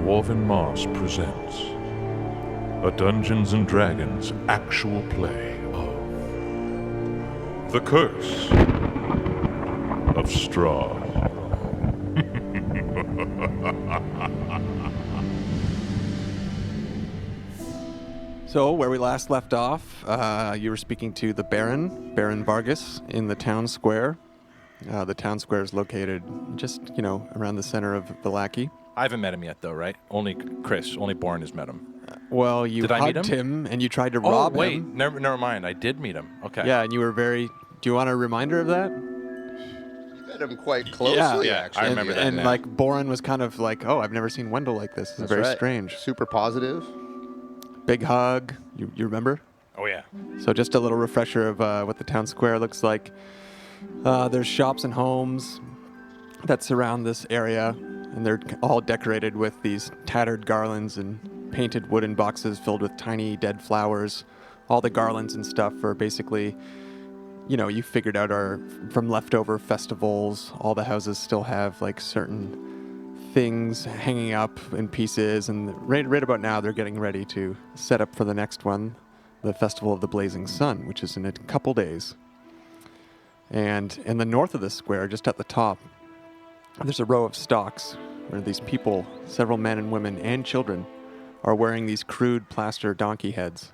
Dwarven Moss presents a Dungeons & Dragons actual play of The Curse of Strahd. So, where we last left off, you were speaking to the Baron Vargas, in the town square. The town square is located just, around the center of Vallaki. I haven't met him yet, though, right? Only Boren has met him. Well, you Did I meet hugged him? and you tried to rob wait, him. never mind. I did meet him. Okay. Yeah, and you were very... Do you want a reminder of that? You met him quite closely, Yeah, actually. I remember that And, now. Boren was kind of like, oh, I've never seen Wendle like this. It's That's very right. strange. Super positive. Big hug. You remember? Oh, yeah. So just a little refresher of what the town square looks like. There's shops and homes that surround this area, and they're all decorated with these tattered garlands and painted wooden boxes filled with tiny dead flowers. All the garlands and stuff are basically, you figured out are from leftover festivals. All the houses still have like certain things hanging up in pieces, and right about now they're getting ready to set up for the next one, the Festival of the Blazing Sun, which is in a couple days. And in the north of the square, just at the top, there's a row of stocks where these people, several men and women and children, are wearing these crude plaster donkey heads,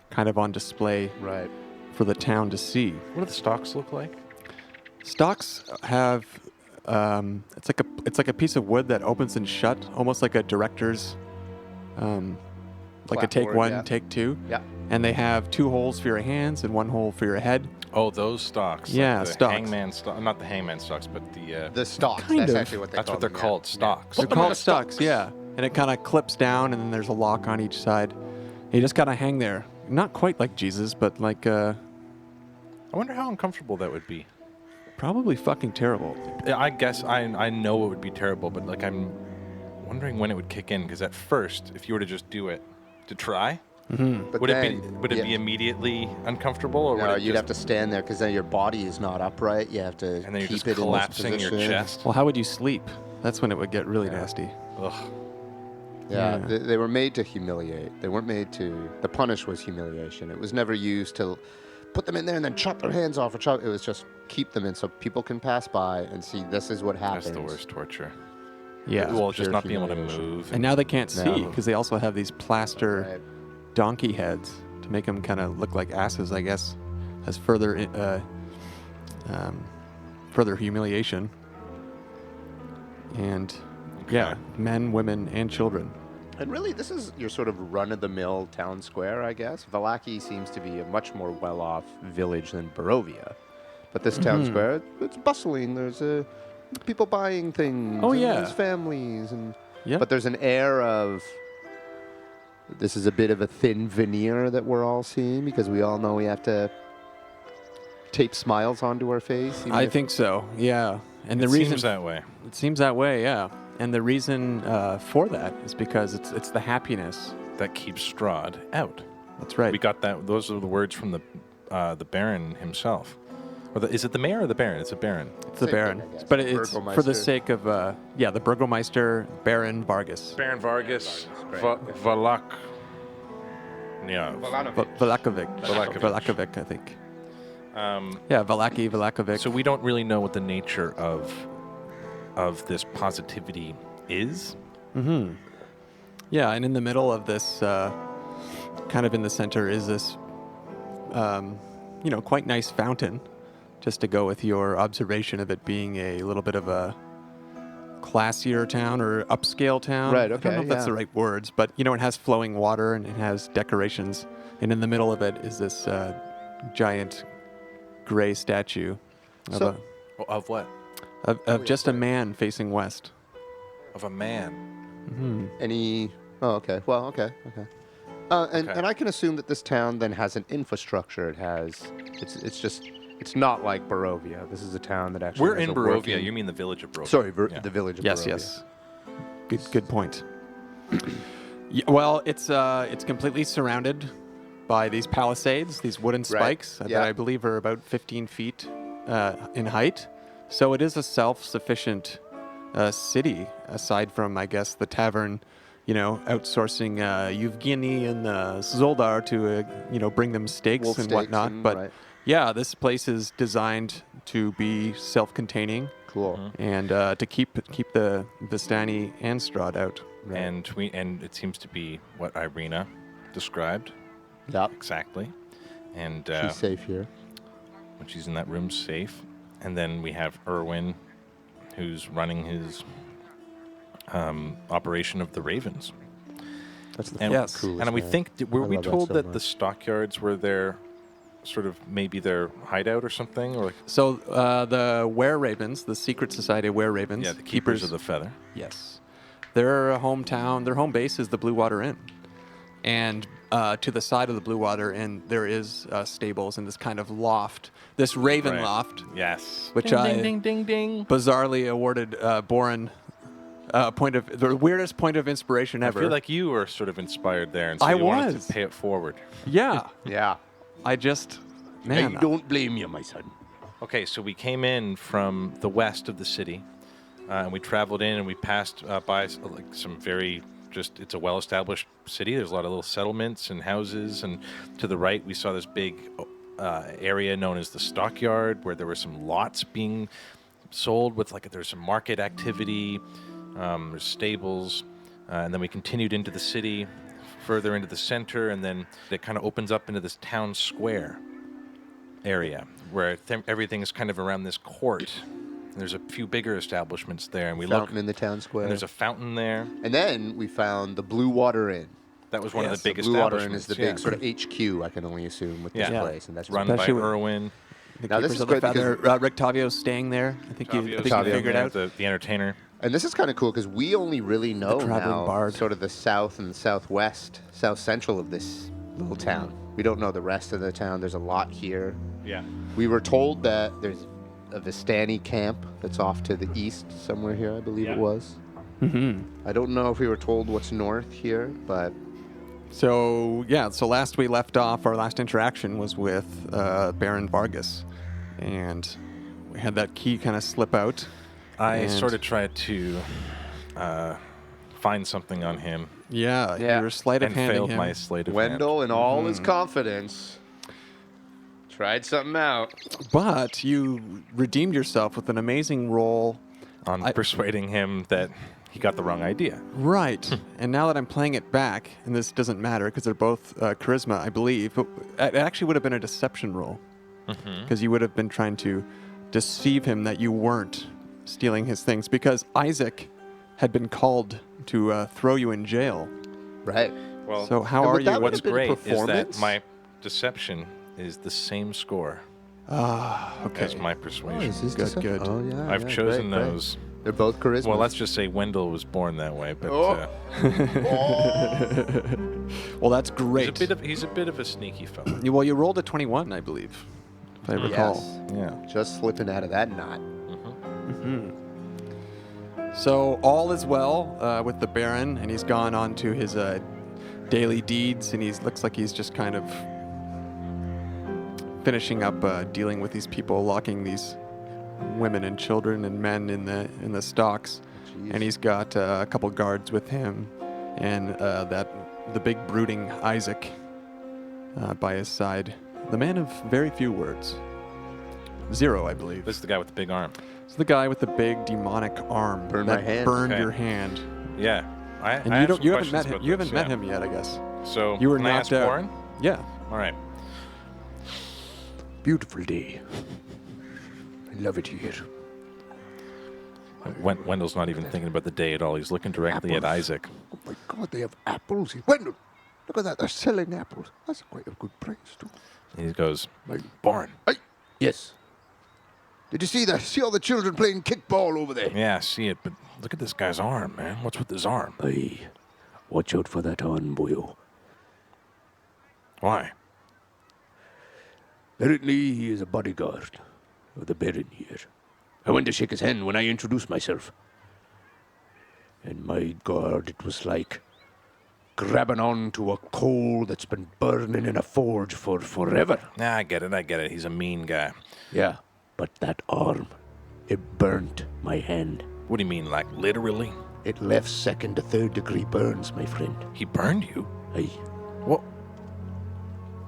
kind of on display Right. for the town to see. What do the stocks look like? Stocks have it's like a piece of wood that opens and shut, almost like a director's, like a take Clapboard, one, yeah. take two. Yeah. And they have 2 holes for your hands and 1 hole for your head. Oh, those stocks. Yeah, like the stocks. Hangman stock. Not the hangman stocks, but the... The stocks. Kind That's of. actually what they That's call what they're them, called, yeah. stocks. They're Put them in called the stocks, yeah. And it kind of clips down, and then there's a lock on each side. And you just gotta hang there. Not quite like Jesus, but like I wonder how uncomfortable that would be. probably fucking terrible. Yeah, I guess I know it would be terrible, but like I'm wondering when it would kick in, because at first, if you were to just do it, to try, But would then, it be immediately uncomfortable, or No, would it you'd just, have to stand there because then your body is not upright. You have to and then you're keep just it collapsing in this your position. chest? Well, how would you sleep? That's when it would get really nasty. Ugh. Yeah, Yeah. They were made to humiliate. They weren't made to... The punish was humiliation. It was never used to put them in there and then chop their hands off or chop... It was just keep them in so people can pass by and see this is what happens. That's the worst torture. Yeah. Well, just pure not being able to humiliation. move. And now they can't see No. because they also have these plaster Right. donkey heads to make them kind of look like asses, I guess, as further humiliation. And yeah, men, women, and children. And really, this is your sort of run-of-the-mill town square, I guess. Vallaki seems to be a much more well-off village than Barovia. But this town square, it's bustling. There's people buying things. Oh, and yeah. There's families. Yep. But there's an air of... This is a bit of a thin veneer that we're all seeing because we all know we have to tape smiles onto our face. even I if- think so, yeah. And It the reason seems that way. it seems that way, yeah. And the reason for that is because it's the happiness. That keeps Strahd out. That's right. We got that. Those are the words from the Baron himself. Or is it the mayor or the Baron? It's a Baron. It's the Same Baron, thing, I guess. but it's for the Burgomeister. sake of the Burgomeister Baron Vargas. Baron Vargas. Vargas, Valak. Yeah. Valakovic, I think. Yeah, Valaki, Valakovic. So we don't really know what the nature of this positivity is. Mm-hmm. Yeah, and in the middle of this, kind of in the center, is this, quite nice fountain, just to go with your observation of it being a little bit of a classier town or upscale town. Right, I don't know okay, if that's yeah. the right words, but, it has flowing water and it has decorations. And in the middle of it is this giant gray statue of, So- Of what? of just a man facing west. Of a man. Mm-hmm. Any... Oh, okay. Well, okay. Okay. And I can assume that this town then has an infrastructure. It has... It's not like Barovia. This is a town that actually We're has in a Barovia. working- You mean the village of Barovia? Sorry, Yeah. the village of Yes, Barovia. yes. Good point. Yeah, well, it's completely surrounded by these palisades, these wooden spikes that yeah. I believe are about 15 feet in height. So it is a self-sufficient city, aside from, I guess, the tavern, outsourcing Yevgeny and Zoldar to, bring them steaks Wolf and steaks whatnot. and- But right. yeah, this place is designed to be self-containing Cool. and to keep the Vistani and Strahd out. And it seems to be what Irena described Yep. exactly. And She's safe here. when she's in that room, safe. And then we have Erwin, who's running his operation of the Ravens. That's the And, Yes. coolest. and we man. think, were I we love that told so that much. the stockyards were their sort of maybe their hideout or something? Or like, So the Were-Ravens, the secret society of Were-Ravens, yeah, the keepers of the feather. Yes. Their hometown, their home base is the Blue Water Inn. And to the side of the Blue Water Inn, there is stables and this kind of loft, this raven Right. loft, Yes. which ding, I ding, ding, ding, ding. bizarrely awarded Boren the weirdest point of inspiration I ever. feel like you were sort of inspired there, and so I you wanted was. to pay it forward. Yeah. Yeah. I just, man. don't blame you, my son. Okay, so we came in from the west of the city, and we traveled in, and we passed by like some very it's a well-established city. There's a lot of little settlements and houses, and to the right we saw this big area known as the stockyard, where there were some lots being sold with there's some market activity, there's stables, and then we continued into the city, further into the center, and then it kind of opens up into this town square area where everything is kind of around this court. And there's a few bigger establishments there, and we Fountain look, in the town square. and there's a fountain there. And then we found the Blue Water Inn. That was one of Yes, the the big Blue Water Inn establishments. is the big sort of HQ, I can only assume, with this Yeah. place, and that's run by Especially with- Erwin. The Now, this Keepers is of the great because- Feather. Rictavio's staying there. I think you figured out. The entertainer. And this is kind of cool because we only really know traveling now bard. sort of the south and southwest, south central of this little town. We don't know the rest of the town. There's a lot here. Yeah. We were told that there's a Vistani camp that's off to the east somewhere here, I believe Yeah. it was. Mm-hmm. I don't know if we were told what's north here, but So, yeah, so last we left off, our last interaction was with Baron Vargas. And we had that key kind of slip out. I And- sort of tried to find something on him Yeah, Yeah. you were sleight of and handing failed him. my sleight of hand. Wendell, in all his confidence, tried something out. But you redeemed yourself with an amazing roll. on I- persuading him that he got the wrong idea. Right. And now that I'm playing it back, and this doesn't matter because they're both charisma, I believe, but it actually would have been a deception roll. Because you would have been trying to deceive him that you weren't stealing his things. Because Isaac had been called to throw you in jail. Right. Well, So how And are would that you? would what's have been great is that performance? my deception is the same score Okay. as my persuasion. Good, good. Oh, yeah. I've yeah, chosen great, great. those. They're both charisma. Well, let's just say Wendell was born that way, but Oh. Well, that's great. he's a bit of a sneaky fellow. Well, you rolled a 21, I believe, if I recall. Yes. Yeah. Just slipping out of that knot. So all is well with the Baron, and he's gone on to his daily deeds, and he looks like he's just kind of finishing up dealing with these people, locking these women and children and men in the stocks. Jeez. And he's got a couple guards with him, and the big brooding Isaac by his side. The man of very few words. 0, I believe. This is the guy with the big arm. It's the guy with the big demonic arm Burned that my hand. burned Okay. your hand. Yeah. And I you have some haven't met questions him. about You haven't this, met yeah. him yet, I guess. So You were can I knocked ask out. Warren? Yeah. All right. Beautiful day. I love it here. Wendell's not even thinking about the day at all. He's looking directly at Apples. Isaac. Oh my God, they have apples here. Wendell, look at that. They're selling apples. That's quite a good price, too. And he goes, Like, Boren. yes. Did you see that? See all the children playing kickball over there? Yeah, I see it, but look at this guy's arm, man. What's with his arm? Aye. Watch out for that arm, boyo. Why? Apparently, he is a bodyguard of the Baron here. I went to shake his hand when I introduced myself. And my God, it was like grabbing on to a coal that's been burning in a forge for forever. Nah, I get it. He's a mean guy. Yeah, but that arm, it burnt my hand. What do you mean, like literally? It left 2nd to 3rd degree burns, my friend. He burned you? Aye.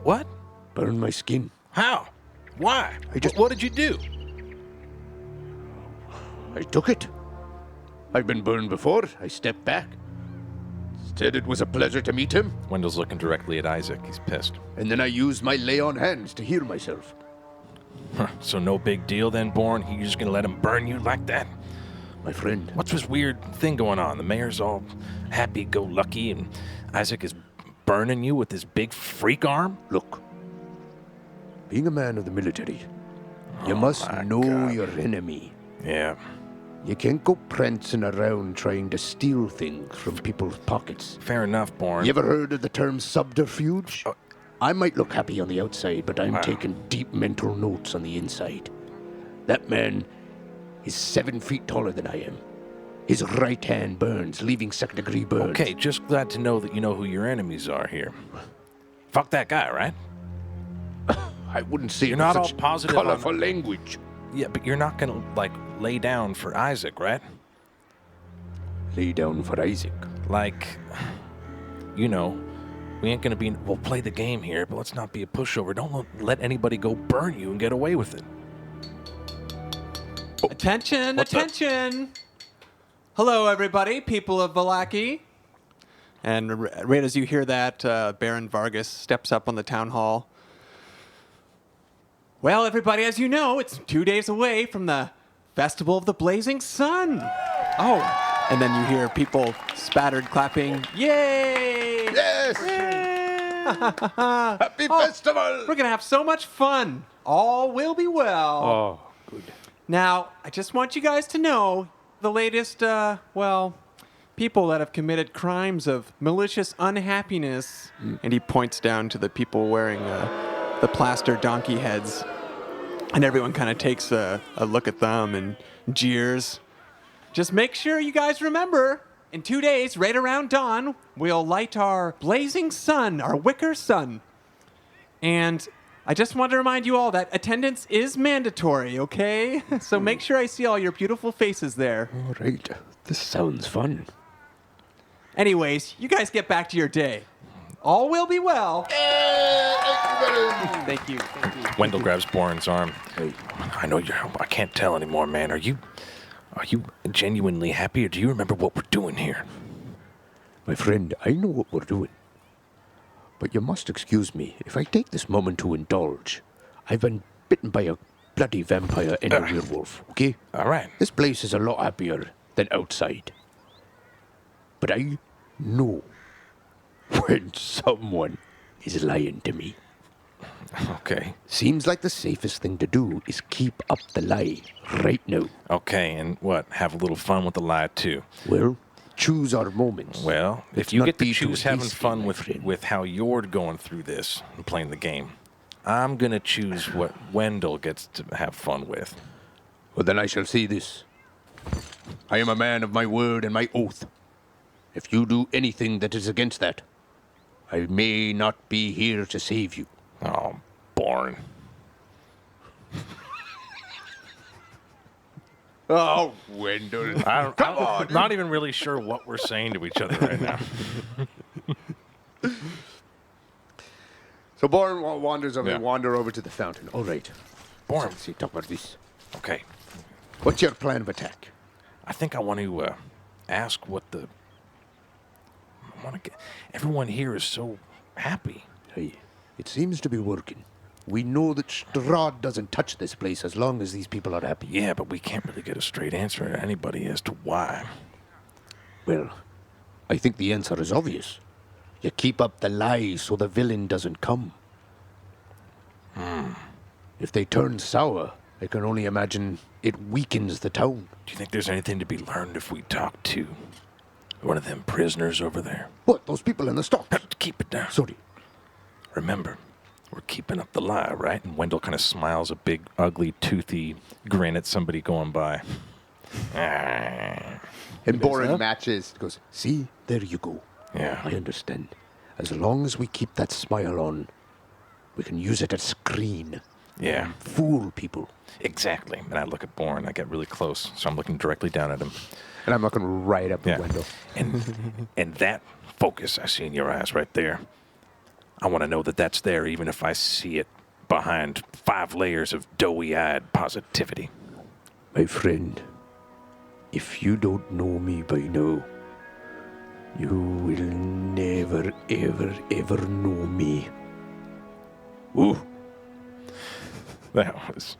What? Burned my skin. How? Why? What did you do? I took it. I've been burned before. I stepped back. Said it was a pleasure to meet him. Wendell's looking directly at Isaac. He's pissed. And then I used my lay on hands to heal myself. So no big deal then, Boren? You're just gonna let him burn you like that? My friend. What's this weird thing going on? The mayor's all happy-go-lucky, and Isaac is burning you with his big freak arm? Look. Being a man of the military, you must know your enemy. Yeah. You can't go prancing around trying to steal things from people's pockets. Fair enough, Boren. You ever heard of the term subterfuge? I might look happy on the outside, but I'm taking deep mental notes on the inside. That man is 7 feet taller than I am. His right hand burns, leaving 2nd degree burns. Okay, just glad to know that you know who your enemies are here. Fuck that guy, right? I wouldn't say You're it not with all such positive on colorful language. Yeah, but you're not gonna, lay down for Isaac, right? Lay down for Isaac. We ain't gonna be... We'll play the game here, but let's not be a pushover. Don't let anybody go burn you and get away with it. Attention, attention! Hello, everybody, people of Vallaki. And right as you hear that, Baron Vargas steps up on the town hall. Well, everybody, as you know, it's 2 days away from the Festival of the Blazing Sun. Oh, and then you hear people spattered clapping. Yay! Yes! Happy festival! We're going to have so much fun. All will be well. Oh, good. Now, I just want you guys to know the latest, people that have committed crimes of malicious unhappiness. And he points down to the people wearing the plaster donkey heads. And everyone kind of takes a look at them and jeers. Just make sure you guys remember, in 2 days, right around dawn, we'll light our blazing sun, our wicker sun. And I just want to remind you all that attendance is mandatory, okay? So make sure I see all your beautiful faces there. All right. This sounds fun. Anyways, you guys get back to your day. All will be well. Thank you. Wendell grabs Boren's arm. Hey. I know I can't tell anymore, man. Are you genuinely happy, or do you remember what we're doing here? My friend, I know what we're doing. But you must excuse me if I take this moment to indulge. I've been bitten by a bloody vampire and a werewolf, okay? All right. This place is a lot happier than outside. But I know when someone is lying to me. Okay. Seems like the safest thing to do is keep up the lie right now. Okay, and what? Have a little fun with the lie, too. Well, choose our moments. Well, if Let's you not get to be too choose having hasty, fun my friend. with how you're going through this and playing the game, I'm going to choose what Wendell gets to have fun with. Well, then I shall say this. I am a man of my word and my oath. If you do anything that is against that, I may not be here to save you. Oh, Boren. Oh, Wendell. Come on. I'm not even really sure what we're saying to each other right now. So Boren wanders over, Yeah. wander over to the fountain. All right. Boren. Let's see, talk about this. Okay. What's your plan of attack? I think I want to ask what the... Everyone here is so happy. Hey, it seems to be working. We know that Strahd doesn't touch this place as long as these people are happy. Yeah, but we can't really get a straight answer to anybody as to why. Well, I think the answer is obvious. You keep up the lies so the villain doesn't come. If they turn sour, I can only imagine it weakens the town. Do you think there's anything to be learned if we talk to one of them prisoners over there? What, those people in the stocks? Keep it down. Sorry. Remember, we're keeping up the lie, right? And Wendell kind of smiles a big, ugly, toothy grin at somebody going by. And Boren matches. Goes, see, there you go. Yeah. I understand. As long as we keep that smile on, we can use it as screen. Yeah, Fool people. exactly. And I look at Boren. I get really close, so I'm looking directly down at him. And I'm looking right up Yeah. at Wendell. And that focus I see in your eyes right there, I want to know that that's there, even if I see it behind 5 layers of doughy-eyed positivity. My friend, if you don't know me by now, you will never, ever, ever know me. Ooh. That was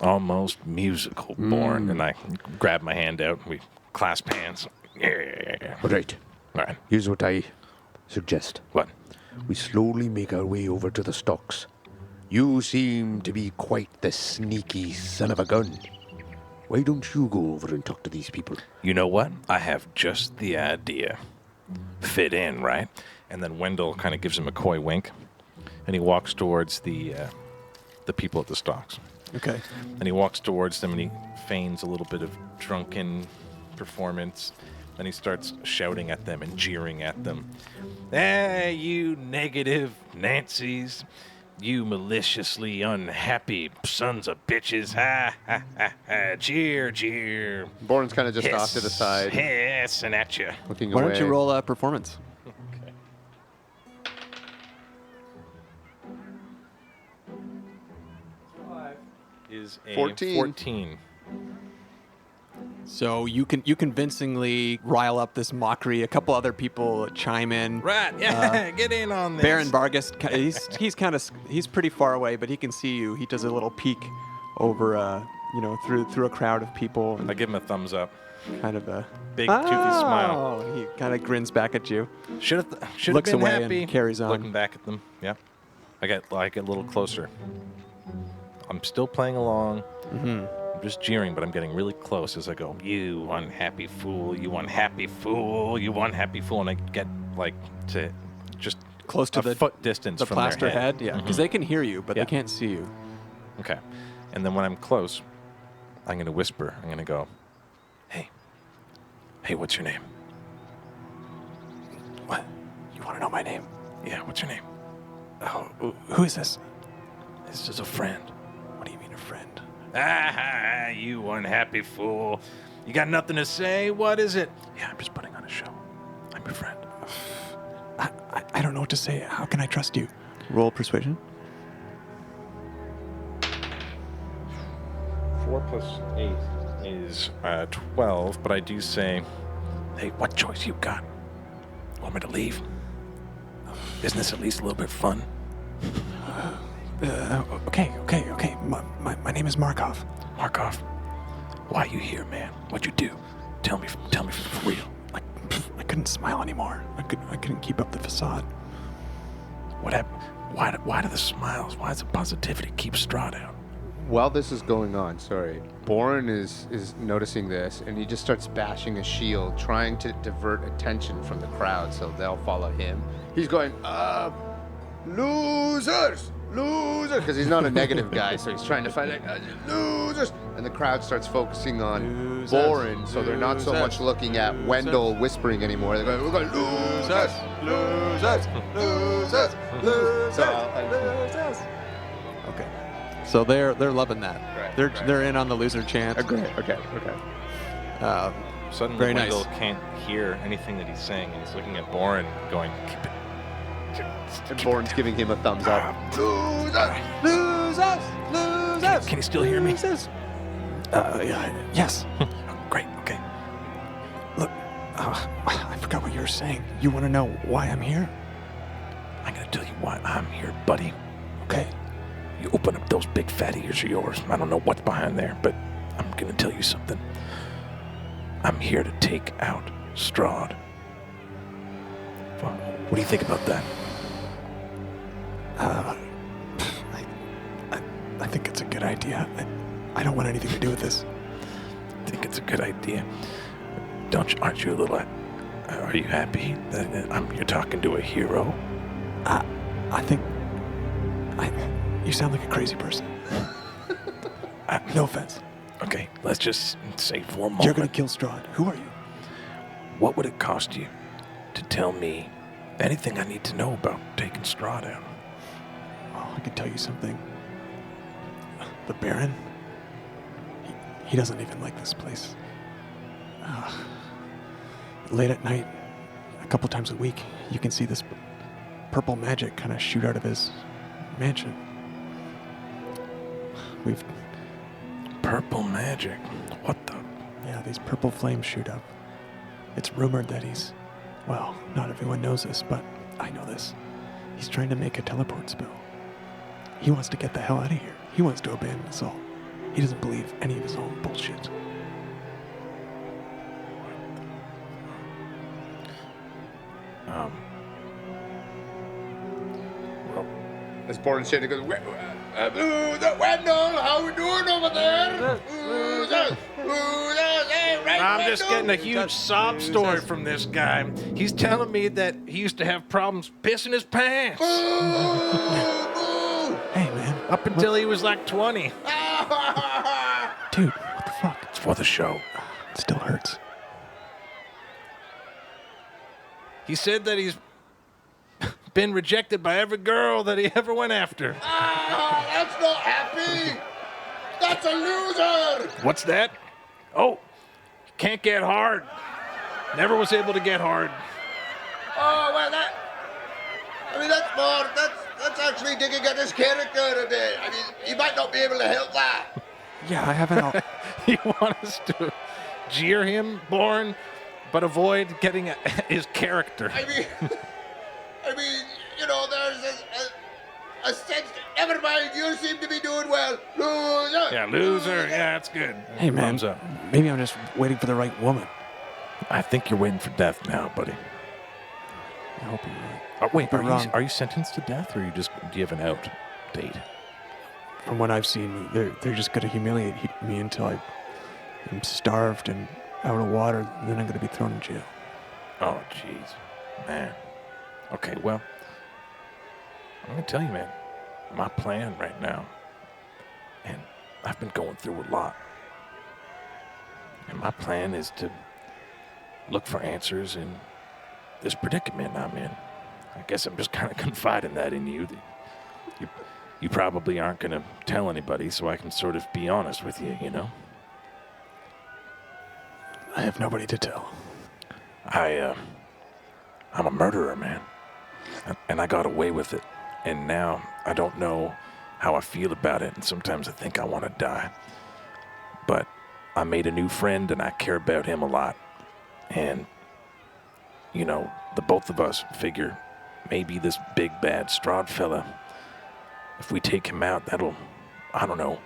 almost musical, Boren. And I grab my hand out, and we clasp hands. Yeah. All right, All right. here's what I suggest. What? We slowly make our way over to the stocks. You seem to be quite the sneaky son of a gun. Why don't you go over and talk to these people? You know what? I have just the idea. Fit in, right? And then Wendell kind of gives him a coy wink, and he walks towards the people at the stocks. Okay. And he walks towards them, and he feigns a little bit of drunken performance. Then he starts shouting at them and jeering at them. Hey, you negative Nancys. You maliciously unhappy sons of bitches. Ha, ha, ha, ha. Jeer, jeer. Boren's kind of just off to the side, Hissing at you. looking Why away. don't you roll a performance? Okay. Is a 14. 14. So you convincingly rile up this mockery. A couple other people chime in. Right, yeah, get in on this. Baron Vargas, he's pretty far away, but he can see you. He does a little peek over, through a crowd of people, I and give him a thumbs up. kind of a Big toothy smile. Oh, he kind of grins back at you. Should have Looks been away and happy. carries on. Looking back at them. Yeah. I get a little closer. I'm still playing along. I'm just jeering, but I'm getting really close as I go, you unhappy fool, you unhappy fool, you unhappy fool. And I get to just Close to a the foot distance the from plaster their head. head, yeah, because they can hear you, but Yeah. they can't see you. Okay. And then when I'm close, I'm going to whisper. I'm going to go, hey, what's your name? What? You want to know my name? Yeah, what's your name? Oh, who is this? This is a friend. What do you mean a friend? Ah, you unhappy fool. You got nothing to say? What is it? Yeah, I'm just putting on a show. I'm your friend. I don't know what to say. How can I trust you? Roll persuasion. 4 plus 8 is 12, but I do say, hey, what choice you got? Want me to leave? Isn't this at least a little bit fun? Okay. My name is Markov. Markov, why you here, man? What'd you do? Tell me for real. I couldn't smile anymore. I couldn't keep up the facade. What happened? Why do the smiles? Why does the positivity keep Strahd out? While this is going on, Boren is noticing this, and he just starts bashing his shield, trying to divert attention from the crowd so they'll follow him. He's going, losers, because he's not a negative guy, so he's trying to find losers. And the crowd starts focusing on Losers, Boren, so they're not so losers, much looking at losers. Wendell whispering anymore. They're going, we're going, losers, losers. Okay. So they're loving that. Right, They're in on the loser chant. Okay. Suddenly, Very nice. Wendell can't hear anything that he's saying, and he's looking at Boren, going, keep it. And Boren's giving him a thumbs up. Losers. Can you still hear me? Yes. Great. Okay. Look, I forgot what you were saying. You want to know why I'm here? I'm gonna tell you why I'm here, buddy. Okay. You open up those big fat ears of yours. I don't know what's behind there, but I'm gonna tell you something. I'm here to take out Strahd. What do you think about that? I think it's a good idea. I don't want anything to do with this. I think it's a good idea. Aren't you a little? Are you happy that you're talking to a hero? I think you sound like a crazy person. No offense. Okay, let's just say for a moment. You're gonna kill Strahd. Who are you? What would it cost you to tell me anything I need to know about taking Strahd out? Well, I can tell you something. The Baron? He doesn't even like this place. Late at night, a couple times a week, you can see this purple magic kind of shoot out of his mansion. We've... Purple magic? What the? Yeah, these purple flames shoot up. It's rumored that he's... Well, not everyone knows this, but I know this. He's trying to make a teleport spell. He wants to get the hell out of here. He wants to abandon us all. He doesn't believe any of his own bullshit. Well, As Boren said, goes, Wendell, how we doing over there? I'm just getting a huge sob story from this guy. He's telling me that he used to have problems pissing his pants Hey, man. up until he was like 20. Dude, what the fuck? It's for the show. It still hurts. He said that he's been rejected by every girl that he ever went after. That's not happy. That's a loser. What's that? Oh, can't get hard. Never was able to get hard. Oh, well, that's actually digging at his character a bit. I mean, you might not be able to help that. Yeah, I haven't... You want us to jeer him, Boren, but avoid getting his character. I mean, you know, there's a sense. Never mind, you seem to be doing well. Loser. Yeah, loser. Yeah, that's good. Hey, man. Thumbs up. Maybe I'm just waiting for the right woman. I think you're waiting for death now, buddy. I hope you're right. Wait, You're wrong. are you sentenced to death, or do you have an out date? From what I've seen, they're just going to humiliate me until I'm starved and out of water, and then I'm going to be thrown in jail. Oh, jeez, man. Okay, well, I'm gonna tell you, man. My plan right now, and I've been going through a lot, and my plan is to look for answers in this predicament I'm in. I guess I'm just kind of confiding that in you. You probably aren't going to tell anybody, so I can sort of be honest with you, you know? I have nobody to tell. I'm a murderer, man. And I got away with it. And now I don't know how I feel about it, and sometimes I think I want to die. But I made a new friend, and I care about him a lot. And, you know, the both of us figure maybe this big bad Strahd fella, if we take him out, that'll, I don't know,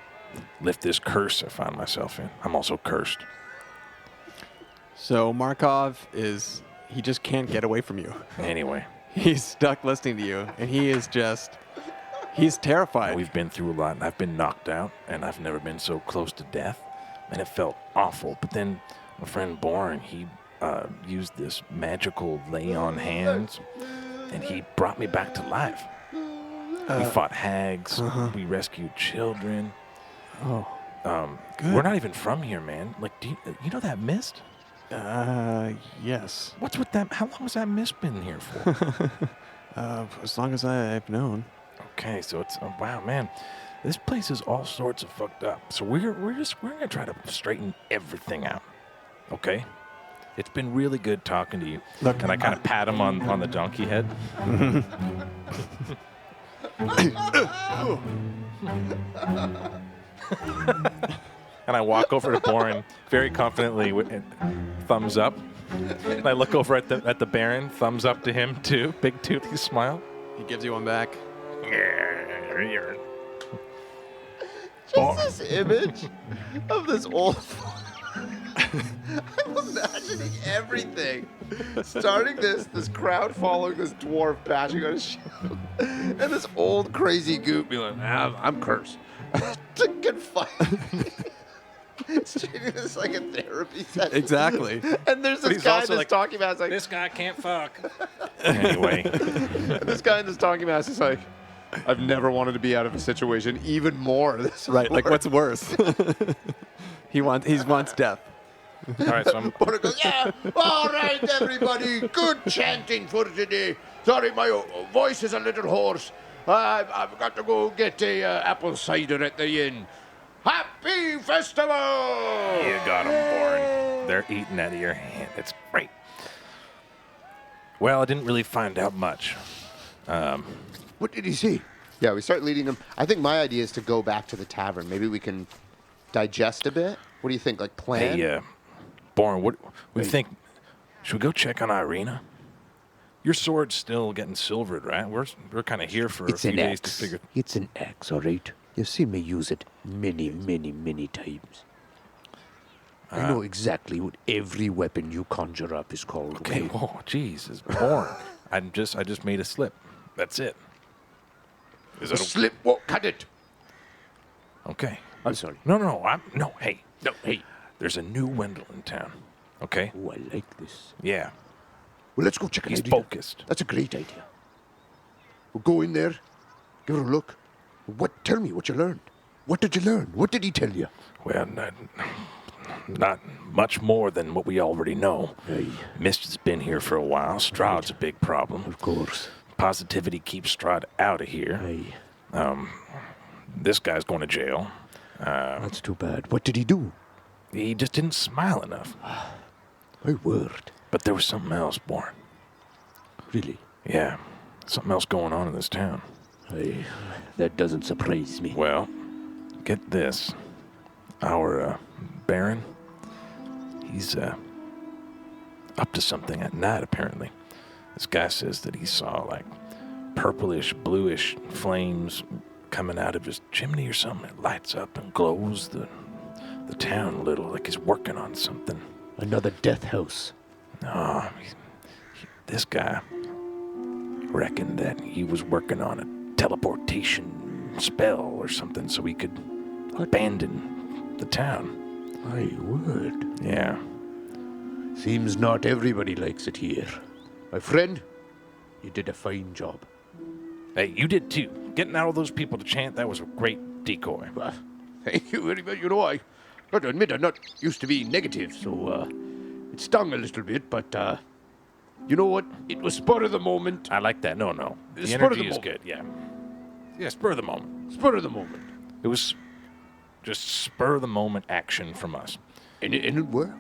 lift this curse I find myself in. I'm also cursed. So Markov he just can't get away from you. Anyway, He's stuck listening to you, and he's terrified. we've been through a lot, and I've been knocked out, and I've never been so close to death, and it felt awful. But then my friend Boren, he used this magical lay on hands, and he brought me back to life. We fought hags. We rescued children. Oh, good. We're not even from here, man. Like, do you know that mist? Yes. What's with that? How long has that mist been here for? As long as I've known. Okay, so it's wow, man. This place is all sorts of fucked up. So we're gonna try to straighten everything out. Okay. It's been really good talking to you. Look, Can I kind of pat him on the donkey head? And I walk over to Boren very confidently, thumbs up. And I look over at the Baron, thumbs up to him too, big toothy smile. He gives you one back. Just this image of this old. I'm imagining everything. Starting this crowd following this dwarf bashing on his shield, and this old crazy goop being like, I'm cursed. To confide. It's treating this like a therapy session. Exactly. And there's But this he's guy also that's like, talking about it's like This guy can't fuck. Anyway. and this guy in this talking mask is like, I've never wanted to be out of a situation even more. This Right, like what's worse? He wants death. All right, so I'm Boren goes, yeah, all right, everybody. Good chanting for today. Sorry, my voice is a little hoarse. I've got to go get a apple cider at the inn. Happy festival! You got 'em, Boren. They're eating out of your hand. It's great. Well, I didn't really find out much. What did he say? Yeah, we start leading them. I think my idea is to go back to the tavern. Maybe we can digest a bit. What do you think? Like plan? Hey, Boren, what do you think? Should we go check on Irena? Your sword's still getting silvered, right? We're kind of here for a few days to figure. It's an axe, all right. You've seen me use it many, many, many times. I know exactly what every weapon you conjure up is called. Okay, whoa, jeez, it's Boren. I just made a slip. That's it. Is A it slip won't cut it. okay? I'm sorry. No. Hey, No, hey. there's a new Wendle in town. Okay? Oh, I like this. Yeah, Well, let's go check it out. he's focused. That's a great idea. We'll go in there, give her a look. Tell me what you learned. What did you learn? What did he tell you? Well, not much more than what we already know. Aye, Mist has been here for a while. Strahd's a big problem. of course. Positivity keeps Strahd out of here. Aye, This guy's going to jail. that's too bad. What did he do? He just didn't smile enough. My word. But there was something else, Boren. Really? Yeah, something else going on in this town. Aye, that doesn't surprise me. Well, get this. Our Baron, he's up to something at night, apparently. This guy says that he saw, like, purplish, bluish flames coming out of his chimney or something. It lights up and glows the town a little, like he's working on something. Another death house. No, this guy reckoned that he was working on a teleportation spell or something so he could abandon the town. My word. Yeah. Seems not everybody likes it here. My friend, you did a fine job. Hey, you did too. Getting all those people to chant, that was a great decoy. Well, thank you very much. You know, I got to admit I'm not used to being negative, so it stung a little bit, but you know what? It was spur of the moment. I like that. No. The Spur of the energy is moment. good, yeah. Yeah, spur of the moment. Spur of the moment. It was just spur of the moment action from us. And it worked.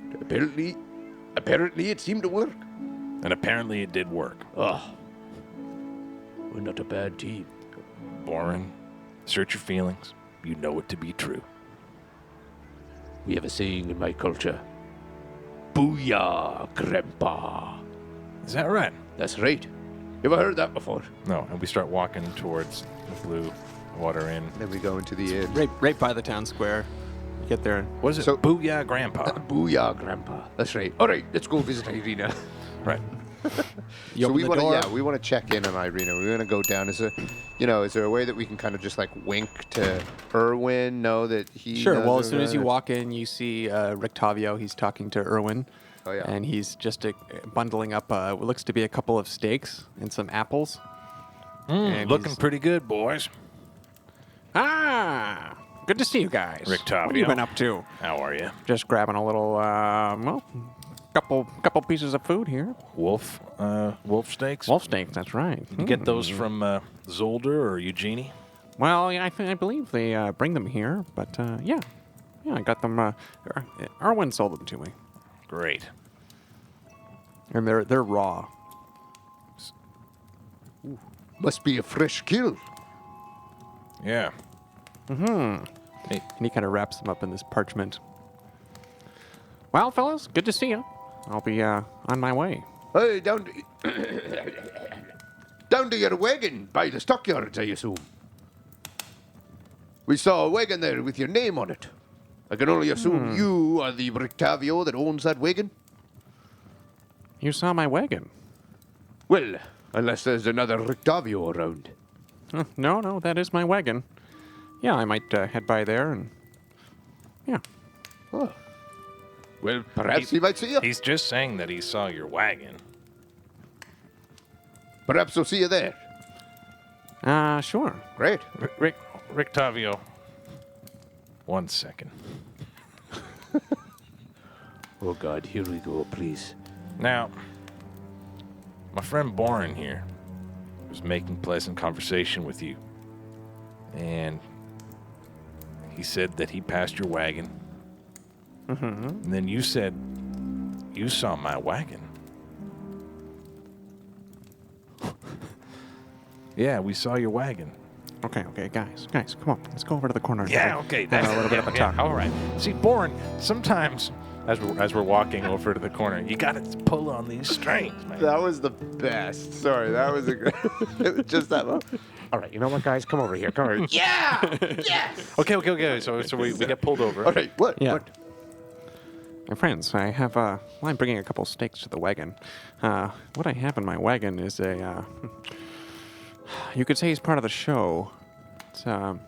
Apparently it seemed to work. And apparently it did work. Oh, we're not a bad team. Boren, search your feelings. You know it to be true. We have a saying in my culture. Booyah, Grandpa. Is that right? That's right. You ever heard that before? No, and we start walking towards the Blue Water Inn. Then we go into the inn. Right by the town square. You get there. What is it? So- Booyah, Grandpa. Booyah, Grandpa. That's right. All right, let's go visit Irena. Right. You So open we the want door. to, we want to check in on Irena. We want to go down. Is there a way that we can kind of just like wink to Erwin, know that he? Sure. knows Well, as soon as you about it? walk in, you see Rictavio. He's talking to Erwin. Oh, yeah. And he's just bundling up what looks to be a couple of steaks and some apples. And Looking he's- pretty good, boys. Ah, good to see you guys. Rictavio. What have you been up to? How are you? Just grabbing a little, couple pieces of food here. Wolf steaks? Wolf steaks, that's right. You get those from Zolder or Eugenie? Well, yeah, I believe they bring them here, but yeah, I got them. Erwin sold them to me, Great. and they're raw. Must be a fresh kill. Yeah. And he kind of wraps them up in this parchment. Well, fellas, good to see you. I'll be on my way. Hey, down to your wagon by the stockyards, I assume. We saw a wagon there with your name on it. I can only assume you are the Rictavio that owns that wagon. You saw my wagon? Well, unless there's another Rictavio around. No, that is my wagon. Yeah, I might head by there and yeah. Oh. Well, perhaps he might see you. He's just saying that he saw your wagon. Perhaps he'll see you there. Sure. Great. Rictavio. 1 second. Oh, God, here we go, please. Now, my friend Boren here was making pleasant conversation with you. And he said that he passed your wagon. And then you said you saw my wagon. Yeah, we saw your wagon. Okay, guys, come on. Let's go over to the corner. Yeah, okay. Have a little bit of a talk. All right. See, Boren, sometimes as we're walking over to the corner, you got to pull on these strings, man. That was the best. Sorry, that was a great. Just that one. All right, you know what, guys? Come over here. Come over here. Yeah! Yes! Okay. So we get pulled over. All right, what? Yeah. What? My friends, I have, I'm bringing a couple stakes to the wagon. What I have in my wagon is a, you could say he's part of the show. It's, there's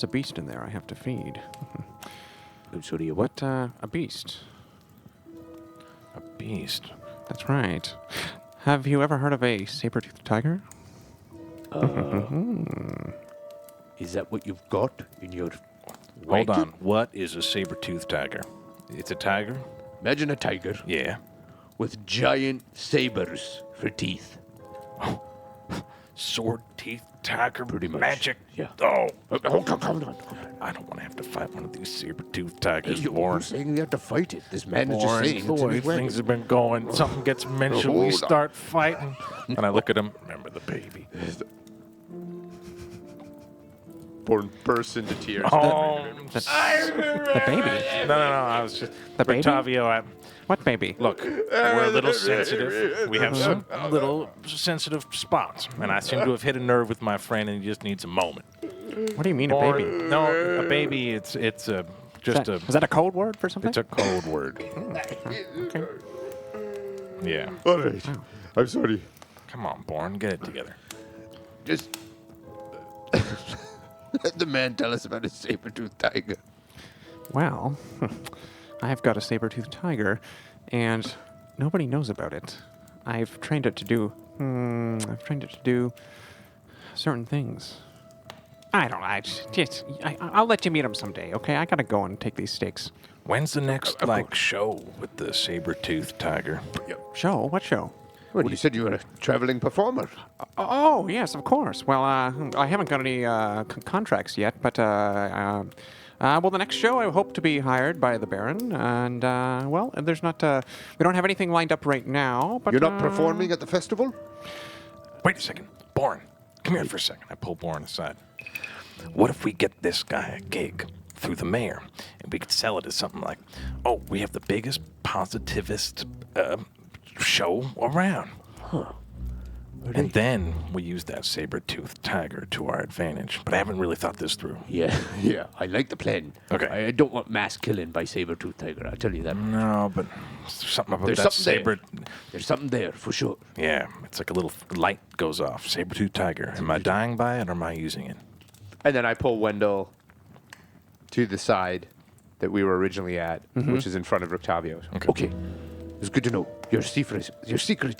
a beast in there I have to feed. I'm sorry, what? What, a beast. A beast. That's right. Have you ever heard of a saber-toothed tiger? Is that what you've got in your Hold wagon? on. What is a saber-toothed tiger? It's a tiger? Imagine a tiger Yeah. with giant sabers for teeth. Sword teeth tiger Pretty much. magic. Yeah. Oh, Come on. I don't want to have to fight one of these saber-toothed tigers, You're Boren. saying you have to fight it. This man is just Boren, saying the it's in way his wagon. things have been going, something gets mentioned, we Hold on. start fighting. And I look at him, remember the baby. Boren bursts into tears. Oh, The baby? no, I was just... The baby? Rictavio, What baby? look, we're a little sensitive. We have some little sensitive spots. And I seem to have hit a nerve with my friend, and he just needs a moment. What do you mean, a baby? No, a baby, it's just Is that a code word for something? It's a code word. Okay. Yeah. All right. I'm sorry. Come on, Boren, get it together. Just let the man tell us about his saber-toothed tiger. Well, I've got a saber-toothed tiger, and nobody knows about it. I've trained it to do certain things. I don't know. I'll let you meet him someday, okay? I gotta go and take these stakes. When's the next show with the saber-toothed tiger? Show? What show? Well, you said you were a traveling performer. Oh, yes, of course. Well, I haven't got any contracts yet, but well, the next show I hope to be hired by the Baron, and well, there's not. We don't have anything lined up right now, but You're not performing at the festival? Wait a second. Boren, come here for a second. I pull Boren aside. What if we get this guy a gig through the mayor, and we could sell it as something like, oh, we have the biggest positivist show around. And then we use that saber-toothed tiger to our advantage. But I haven't really thought this through. Yeah, I like the plan. Okay. I don't want mass killing by saber-toothed tiger, I'll tell you that. No, but something about There's that something saber. There's something there, for sure. Yeah, it's like a little light goes off. Saber-toothed tiger. Am I dying by it or am I using it? And then I pull Wendell to the side that we were originally at, which is in front of Rictavio's. Okay. It's good to know. Your secret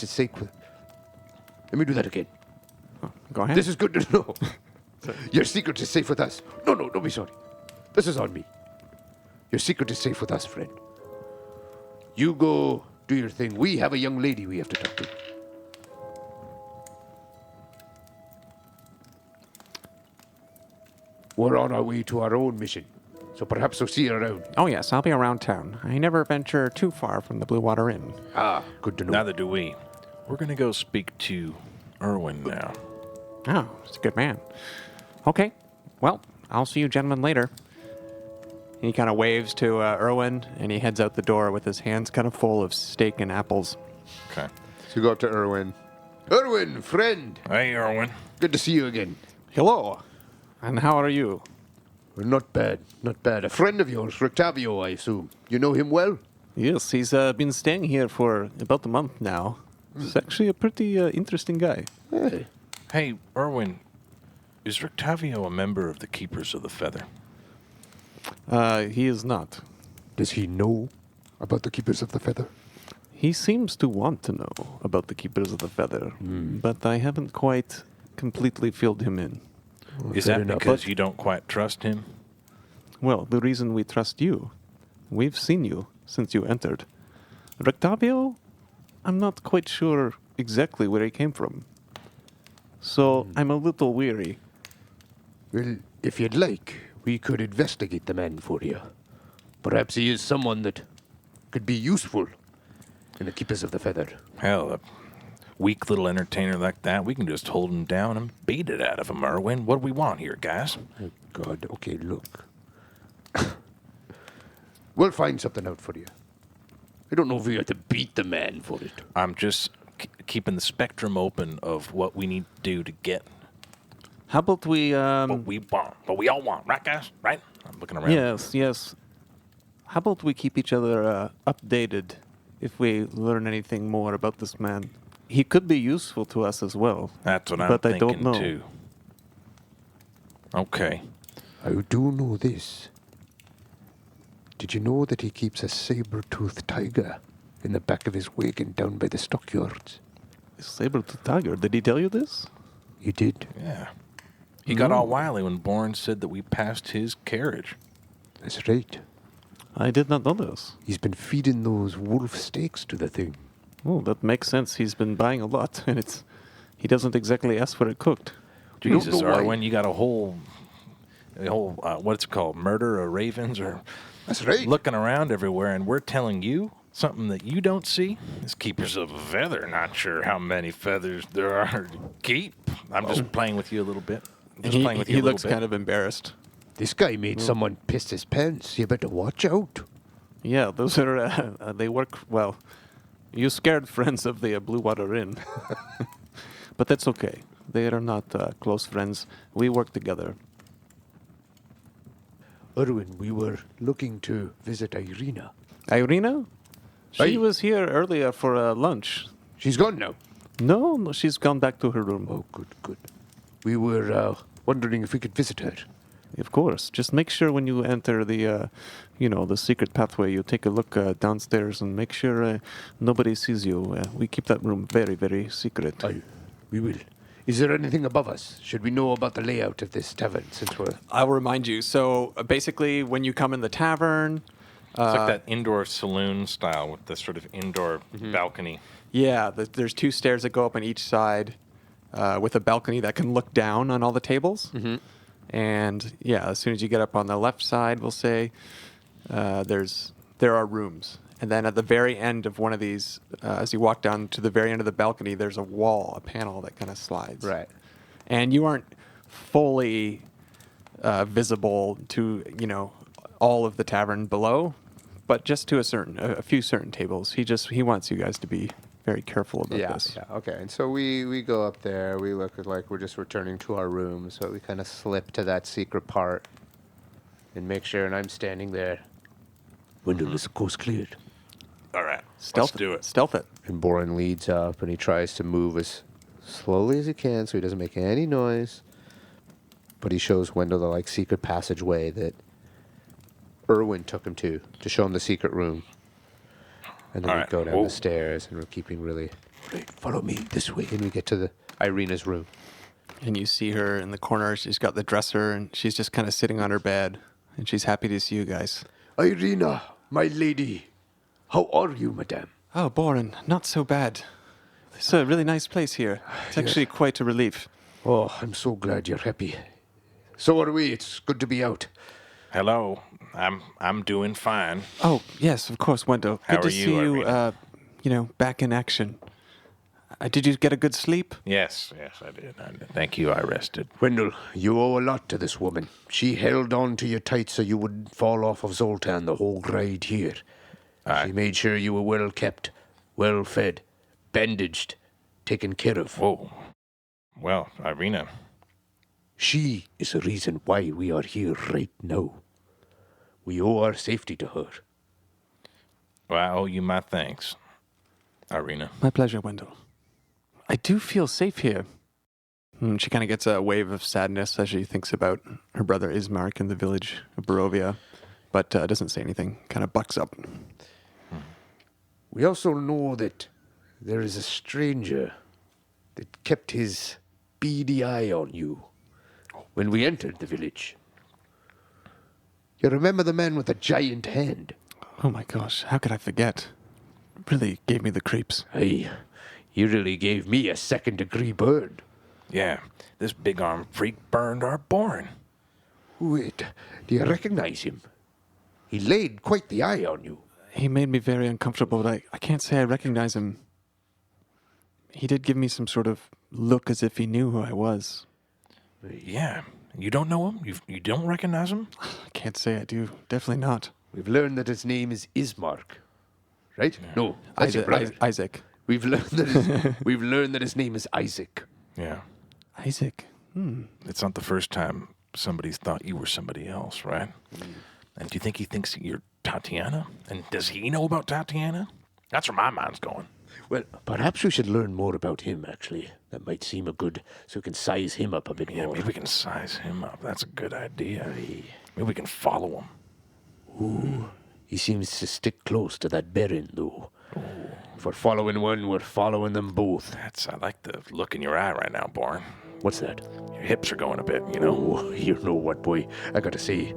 is sacred. Let me do that again. go ahead. This is good to know. Your secret is safe with us. No, don't be sorry. This is on me. Your secret is safe with us, friend. You go do your thing. We have a young lady we have to talk to. We're on our way to our own mission, so perhaps we'll see you around. Oh yes, I'll be around town. I never venture too far from the Blue Water Inn. Ah, good to know. Neither do we. We're going to go speak to Irwin now. Oh, he's a good man. Okay, well, I'll see you gentlemen later. He kind of waves to Irwin, and he heads out the door with his hands kind of full of steak and apples. Okay. So we go up to Irwin. Erwin, friend. Hey, Irwin. Good to see you again. Hello, and how are you? Well, not bad, not bad. A friend of yours, Rictavio, I assume. You know him well? Yes, he's been staying here for about a month now. He's actually a pretty interesting guy. Hey. Hey, Irwin. Is Rictavio a member of the Keepers of the Feather? He is not. Does he know about the Keepers of the Feather? He seems to want to know about the Keepers of the Feather, but I haven't quite completely filled him in. Is fair that enough. because you don't quite trust him? Well, the reason we trust you, we've seen you since you entered. Rictavio, I'm not quite sure exactly where he came from. So I'm a little weary. Well, If you'd like, we could investigate the man for you. Perhaps he is someone that could be useful in the Keepers of the Feather. Hell, a weak little entertainer like that, we can just hold him down and beat it out of him, Erwin. What do we want here, guys? Oh, God. Okay, look. We'll find something out for you. I don't know if we have to beat the man for it. I'm just keeping the spectrum open of what we need to do to get How about we, what we want, what we all want, right, guys? Right? I'm looking around. yes. How about we keep each other updated if we learn anything more about this man? He could be useful to us as well. That's what I'm but thinking, I don't know. too. Okay. I do know this. Did you know that he keeps a saber-toothed tiger in the back of his wagon down by the stockyards? Saber-tooth tiger. Did he tell you this? He did. Yeah. He got all wily when Boren said that we passed his carriage. That's right. I did not know this. He's been feeding those wolf steaks to the thing. Oh, that makes sense. He's been buying a lot, and he doesn't exactly ask for it cooked. You don't Jesus, know why. Erwin, you got a whole what's it called, murder of ravens or That's right. looking around everywhere, and we're telling you something that you don't see? As keepers of a feather, not sure how many feathers there are to keep. I'm just playing with you a little bit. Just playing with you He a little looks bit. kind of embarrassed. This guy made someone piss his pants. You better watch out. Yeah, those are, they work well. You scared friends of the Blue Water Inn. But that's okay. They are not close friends. We work together. Erwin, we were looking to visit Irena. Irina? She Aye. was here earlier for lunch. She's gone now. No, she's gone back to her room. Oh, good. We were wondering if we could visit her. Of course. Just make sure when you enter the, the secret pathway, you take a look downstairs and make sure nobody sees you. We keep that room very, very secret. Aye, we will. Is there anything above us? Should we know about the layout of this tavern since we're... I'll remind you. So basically, when you come in the tavern, It's like that indoor saloon style with the sort of indoor balcony. yeah, there's two stairs that go up on each side, with a balcony that can look down on all the tables. Mm-hmm. And yeah, as soon as you get up on the left side, we'll say there are rooms. And then at the very end of one of these, as you walk down to the very end of the balcony, there's a wall, a panel that kind of slides. Right. And you aren't fully visible to, all of the tavern below, but just to a few certain tables. He wants you guys to be very careful about this. Yeah, okay. And so we go up there. We look like we're just returning to our room. So we kind of slip to that secret part and make sure. And I'm standing there. Wendell, this coast cleared. All right, Stealth let's do it. Stealth it. And Boren leads up and he tries to move as slowly as he can so he doesn't make any noise. But he shows Wendell the secret passageway that Erwin took him to show him the secret room. And then All we right. go down Whoa. the stairs and we're keeping really. Right, follow me this way. And we get to the Irena's room. And you see her in the corner. She's got the dresser, and she's just kind of sitting on her bed. And she's happy to see you guys. Irena, my lady. How are you, madame? Oh, Boren, not so bad. It's a really nice place here. It's actually quite a relief. Oh, I'm so glad you're happy. So are we. It's good to be out. Hello, I'm doing fine. Oh, yes, of course, Wendell. How Good to are you, see you, Irene? back in action. Did you get a good sleep? Yes, I did. Thank you. I rested. Wendell, you owe a lot to this woman. She held on to you tight so you wouldn't fall off of Zoltan the whole ride here. Aye. She made sure you were well kept, well fed, bandaged, taken care of. Whoa. Well, Irena. She is the reason why we are here right now. We owe our safety to her. Well, I owe you my thanks, Irena. My pleasure, Wendell. I do feel safe here. She kind of gets a wave of sadness as she thinks about her brother Ismark in the village of Barovia, but doesn't say anything. Kind of bucks up. We also know that there is a stranger that kept his beady eye on you when we entered the village. You remember the man with the giant hand? Oh my gosh, how could I forget? Really gave me the creeps. Aye, you really gave me a second-degree burn. Yeah, this big arm freak burned our Boren. Wait, do you recognize him? He laid quite the eye on you. He made me very uncomfortable, but I can't say I recognize him. He did give me some sort of look as if he knew who I was. Yeah. You don't know him? You don't recognize him? I can't say I do. Definitely not. We've learned that his name is Ismark, right? Yeah. No, that's your brother. Isaac. We've learned that his name is Isaac. Yeah. Isaac. It's not the first time somebody's thought you were somebody else, right? And do you think he thinks you're Tatiana? And does he know about Tatiana? That's where my mind's going. Well, perhaps we should learn more about him, actually. That might seem a good, so we can size him up a bit more. Yeah, maybe we can size him up. That's a good idea. Maybe we can follow him. Ooh, he seems to stick close to that Baron, though. Ooh. If we're following one, we're following them both. I like the look in your eye right now, Boren. What's that? Your hips are going a bit, you know? Oh, you know what, boy? I gotta say,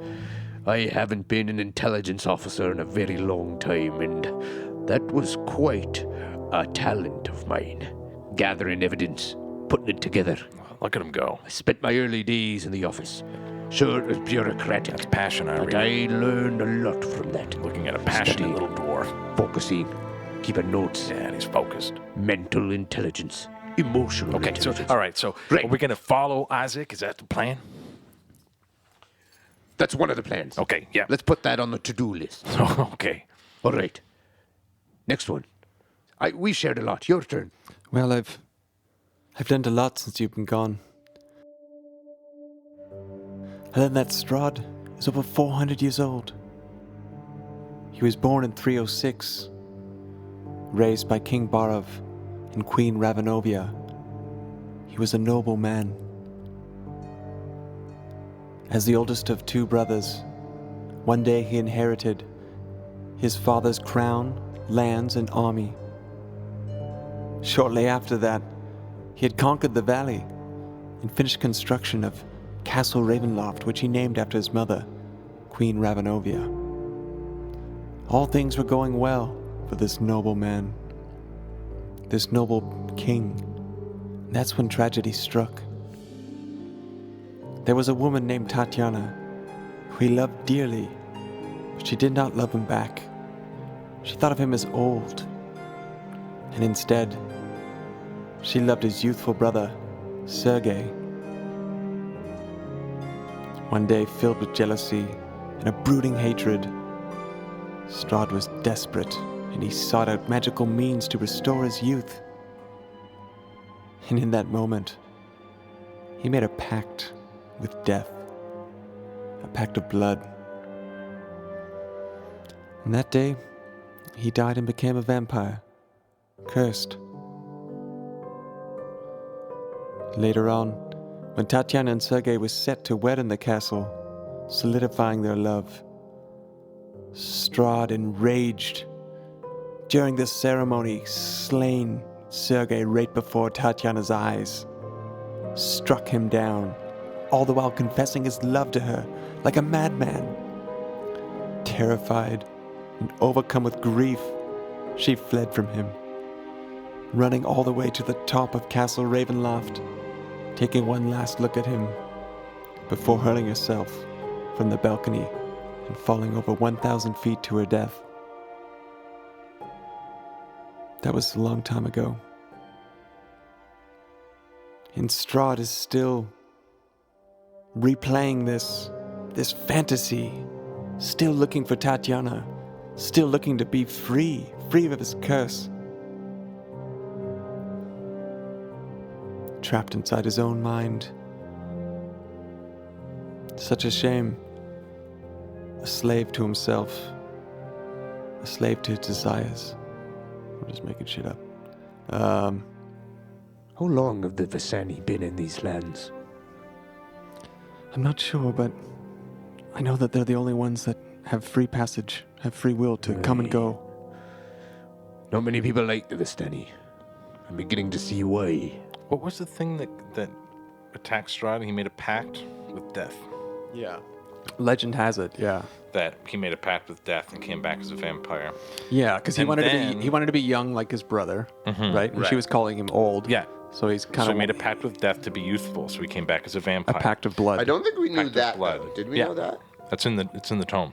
I haven't been an intelligence officer in a very long time, and that was quite a talent of mine. Gathering evidence, putting it together. Look at him go. I spent my early days in the office. Sure, it was bureaucratic. That's passion, but I learned a lot from that. Looking at a passionate little dwarf. Focusing, keeping notes. Yeah, and he's focused. Mental intelligence, emotional intelligence. All right, so right. Are we going to follow Isaac? Is that the plan? That's one of the plans. Okay, yeah. Let's put that on the to-do list. Okay. All right. Next one. We shared a lot. Your turn. Well, I've learned a lot since you've been gone. I learned that Strahd is over 400 years old. He was born in 306, raised by King Barav and Queen Ravenovia. He was a noble man. As the oldest of two brothers, one day he inherited his father's crown, lands, and army. Shortly after that, he had conquered the valley and finished construction of Castle Ravenloft, which he named after his mother, Queen Ravenovia. All things were going well for this noble man, this noble king. And that's when tragedy struck. There was a woman named Tatiana, who he loved dearly, but she did not love him back. She thought of him as old, and instead, she loved his youthful brother, Sergei. One day, filled with jealousy and a brooding hatred, Strahd was desperate, and he sought out magical means to restore his youth. And in that moment, he made a pact with death, a pact of blood. And that day, he died and became a vampire, cursed. Later on, when Tatiana and Sergei were set to wed in the castle, solidifying their love, Strahd, enraged, during this ceremony, slain Sergei right before Tatiana's eyes, struck him down, all the while confessing his love to her like a madman. Terrified and overcome with grief, she fled from him, running all the way to the top of Castle Ravenloft, taking one last look at him before hurling herself from the balcony and falling over 1,000 feet to her death. That was a long time ago. And Strahd is still replaying this fantasy, still looking for Tatiana, still looking to be free of his curse. Trapped inside his own mind. Such a shame. A slave to himself. A slave to his desires. I'm just making shit up. How long have the Vistani been in these lands? I'm not sure, but I know that they're the only ones that have free passage, have free will to come and go. Not many people like the Vistani. I'm beginning to see why. What was the thing that attacked Strahd? He made a pact with death. Yeah. Legend has it, yeah. That he made a pact with death and came back as a vampire. Yeah, because he And wanted then- to be young like his brother, right? And she was calling him old. Yeah. So he's kind So of he made a pact with death to be youthful. So he came back as a a vampire. pact of blood. I don't think we knew Pact of that, blood. though. Did we Yeah. know that? It's in the tome.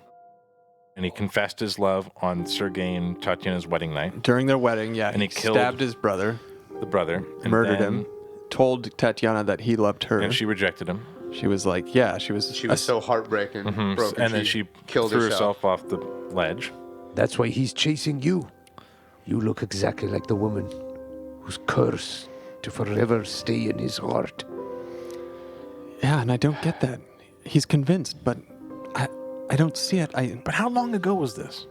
And he confessed his love on Sergei and Tatiana's wedding night. During their wedding, yeah, And he killed stabbed his brother, the brother, and murdered then- him, told Tatiana that he loved her. and she rejected him. She was like, yeah, she was So heartbroken, broken. And then she killed threw herself. off the ledge. That's why he's chasing you. You look exactly like the woman whose curse to forever stay in his heart. Yeah, and I don't get that. He's convinced, but I don't see it. But how long ago was this?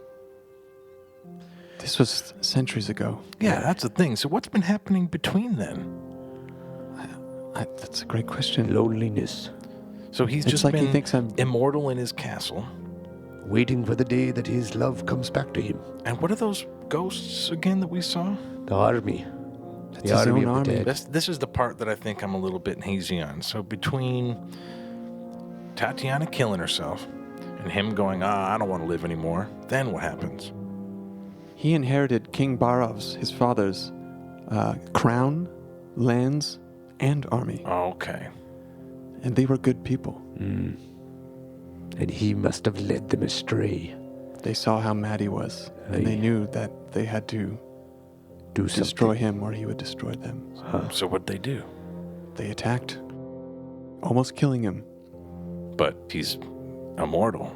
This was centuries ago. Yeah, that's the thing. So what's been happening between then? That's a great question. Loneliness. So he's It's just like he been thinks I'm- immortal in his castle. Waiting for the day that his love comes back to him. And what are those ghosts again that we saw? The army. It's The his army own of the army. dead. This is the part that I think I'm a little bit hazy on. So between Tatiana killing herself and him going, I don't want to live anymore, then what happens? He inherited King Barov's, his father's, crown, lands, and army. Okay. And they were good people. And he must have led them astray. They saw how mad he was, and they Aye. knew that they had to Do destroy something. him or he would destroy them. So what'd they do? They attacked, almost killing him. But he's immortal.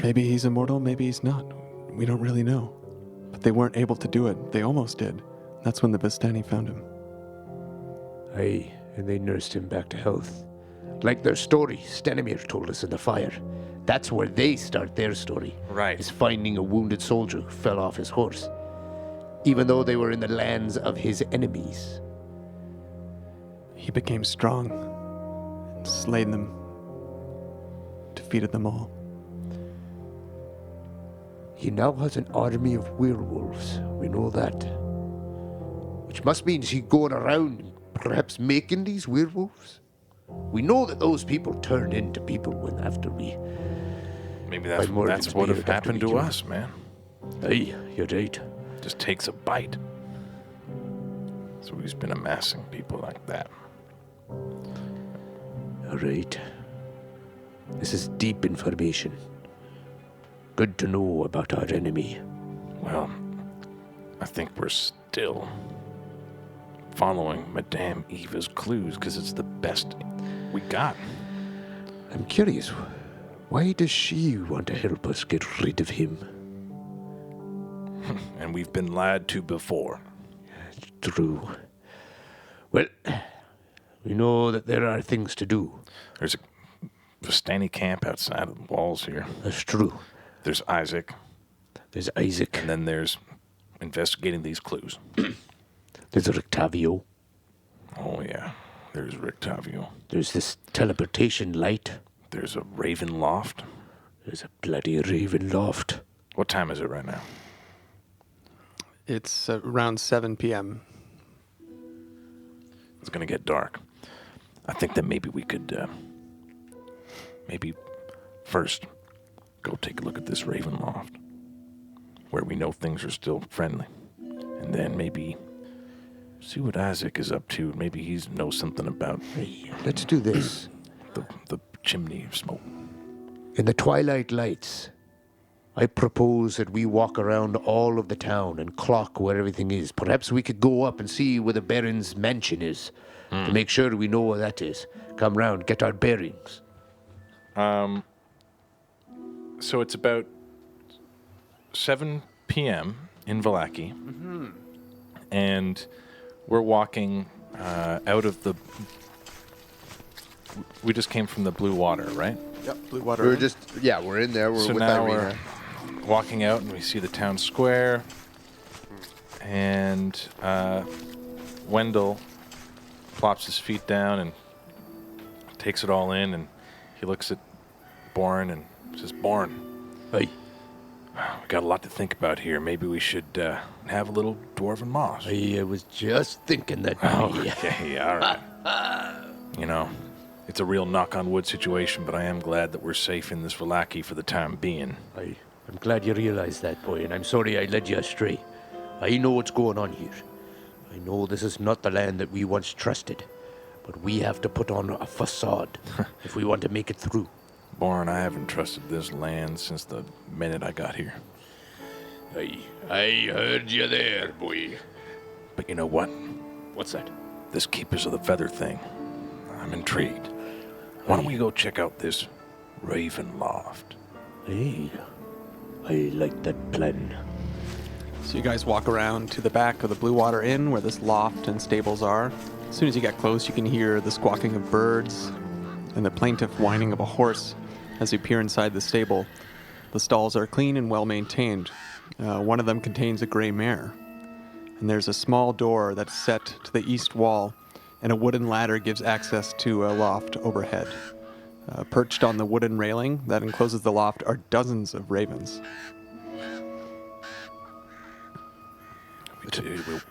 Maybe he's immortal, maybe he's not. We don't really know. But they weren't able to do it. They almost did. That's when the Vistani found him. Aye, and they nursed him back to health. Like their story Stenimir told us in the fire. That's where they start their story. Right. Is finding a wounded soldier who fell off his horse. Even though they were in the lands of his enemies. He became strong and slayed them, defeated them all. He now has an army of werewolves. We know that. Which must mean he's going around perhaps making these werewolves. We know that those people turn into people when after we... Maybe By that's Morgan's what have beard after happened we to killed us, man. Aye, you're right. Just takes a bite. So he's been amassing people like that. All right. This is deep information. Good to know about our enemy. Well, I think we're still following Madame Eva's clues because it's the best we got. I'm curious, why does she want to help us get rid of him? And we've been lied to before. True. Well, we know that there are things to do. There's a Vistani camp outside of the walls here. That's true. There's Isaac, There's Isaac. and then there's investigating these clues. There's Rictavio. Oh, yeah. There's rictavio. There's this teleportation light. There's a raven loft. There's a bloody raven loft. What time is it right now? It's around 7 p.m. It's going to get dark. I think that maybe we could, maybe first go take a look at this raven loft where we know things are still friendly. And then maybe see what Isaac is up to. Maybe he knows something about Hey, let's do this. the chimney smoke. In the twilight lights, I propose that we walk around all of the town and clock where everything is. Perhaps we could go up and see where the Baron's mansion is to make sure we know where that is. Come round, get our bearings. So it's about 7 p.m. in Vallaki. And we're walking out of the... We just came from the blue water, right? Yep, blue water. We're just, we're in there. We're So with now Irena. we're walking out and we see the town square. And Wendell plops his feet down and takes it all in. And he looks at Boren and says, Boren, Hey, we got a lot to think about here. Maybe we should have a little Dwarven Moss. I was just thinking that. Okay, all right. You know, it's a real knock-on-wood situation, but I am glad that we're safe in this Valaki for the time being. I'm glad you realize that, boy, and I'm sorry I led you astray. I know what's going on here. I know this is not the land that we once trusted, but we have to put on a facade if we want to make it through. Boren, I haven't trusted this land since the minute I got here. I heard you there, boy. But you know what? What's that? This Keepers of the Feather thing. I'm intrigued. Why don't we go check out this Raven Loft? Hey, I like that plan. So you guys walk around to the back of the Blue Water Inn where this loft and stables are. As soon as you get close, you can hear the squawking of birds and the plaintive whining of a horse as you peer inside the stable. The stalls are clean and well maintained. One of them contains a gray mare. And there's a small door that's set to the east wall, and a wooden ladder gives access to a loft overhead. Perched on the wooden railing that encloses the loft are dozens of ravens.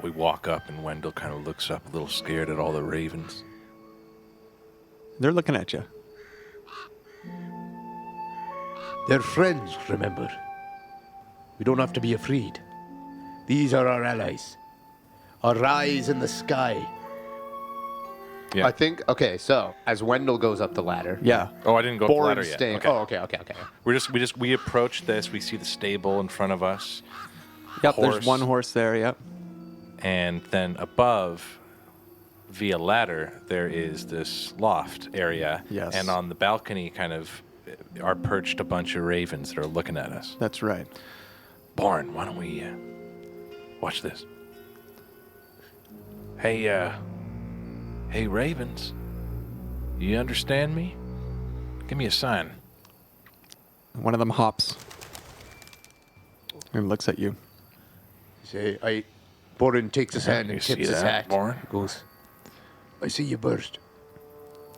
We walk up, and Wendell kind of looks up a little scared at all the ravens. They're looking at you. They're friends, remember? We don't have to be afraid. These are our allies. Our eyes in the sky. Yeah. I think, okay, so as Wendell goes up the ladder, Yeah. Oh, I didn't go up the Boren's ladder yet. staying. Okay. Oh, okay. We approach this. We see the stable in front of us, Yep, Horse. there's one horse there, yep. and then above, via ladder, there is this loft area. Yes. And on the balcony, kind of, are perched a bunch of ravens that are looking at us. That's right. Boren, why don't we watch this? Hey, ravens. You understand me? Give me a sign. One of them hops and looks at you. Boren takes his hand You and see tips his that, hat. Boren? Goes, I see you burst.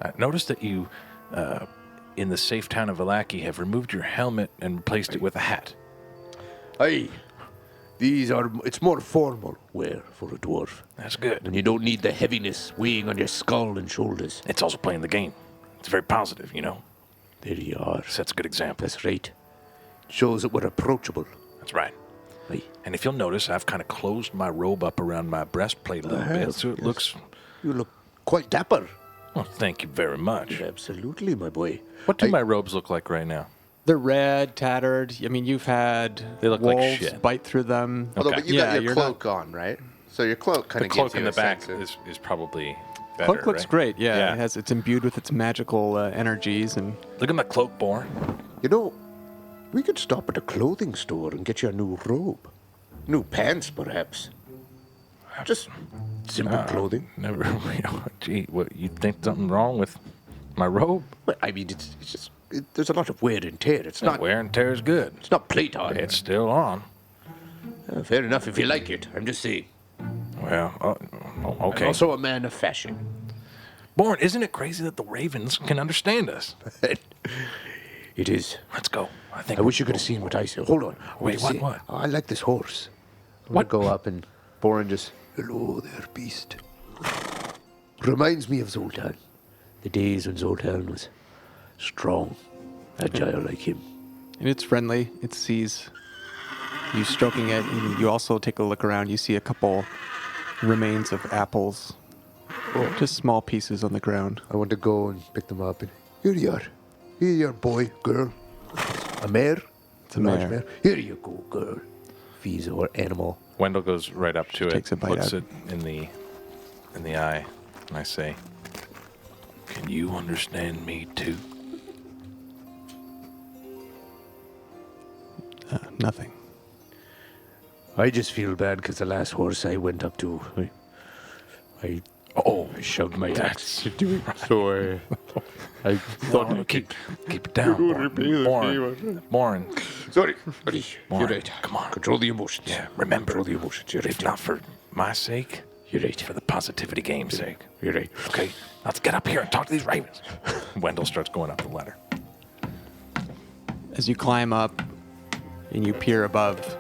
I noticed that you, in the safe town of Valaki, have removed your helmet and replaced it with a hat. Aye. It's more formal wear for a dwarf. That's good. And you don't need the heaviness weighing on your skull and shoulders. It's also playing the game. It's very positive, you know? There you are. Sets a good example. That's right. Shows that we're approachable. That's right. Aye. And if you'll notice, I've kind of closed my robe up around my breastplate a little bit, so it looks... You look quite dapper. Well, thank you very much. Absolutely, my boy. What do my robes look like right now? They're red, tattered. I mean, you've had They look like wolves shit. bite through them. Although, Okay. but you Yeah, got your you're cloak on, right? So your cloak kind The of cloak gives you in the a back sense of... is probably better, Cloak looks right? great, yeah. Yeah. It's imbued with its magical energies. And Look at my cloak, Boren. You know, we could stop at a clothing store and get you a new robe. New pants, perhaps. Just simple clothing. Never, gee, what, you think something wrong with my robe? Well, I mean, it's just... there's a lot of wear and tear. It's not... Wear and tear is good. It's not plate on. It's still on. Fair enough if you like it. I'm just saying. Well, I'm okay. also a man of fashion. Boren, isn't it crazy that the ravens can understand us? It is. Let's go. I wish you could have seen what I saw. Hold on. Wait, See, what? I like this horse. I'm gonna go up and Boren just... Hello there, beast. Reminds me of Zoltan. The days when Zoltan was strong, agile like him. And it's friendly. It sees you stroking it. And you also take a look around. You see a couple remains of apples. Just small pieces on the ground. I want to go and pick them up. And here you are. Here you are, boy, girl. A mare? It's a large mare. Here you go, girl. Fees or animal. Wendell goes right up to it, takes a bite looks out. it in the eye, and I say, "Can you understand me too?" Nothing. I just feel bad because the last horse I went up to, I shoved my axe into it. So I thought No, keep it down, Boren. Sorry. Boren, You're right. come on. Control the emotions. Yeah, remember, Control the emotions. You're right. if not for my sake, You're right. for the positivity game's sake. You're right. Okay, let's get up here and talk to these ravens. Wendell starts going up the ladder. As you climb up and you peer above,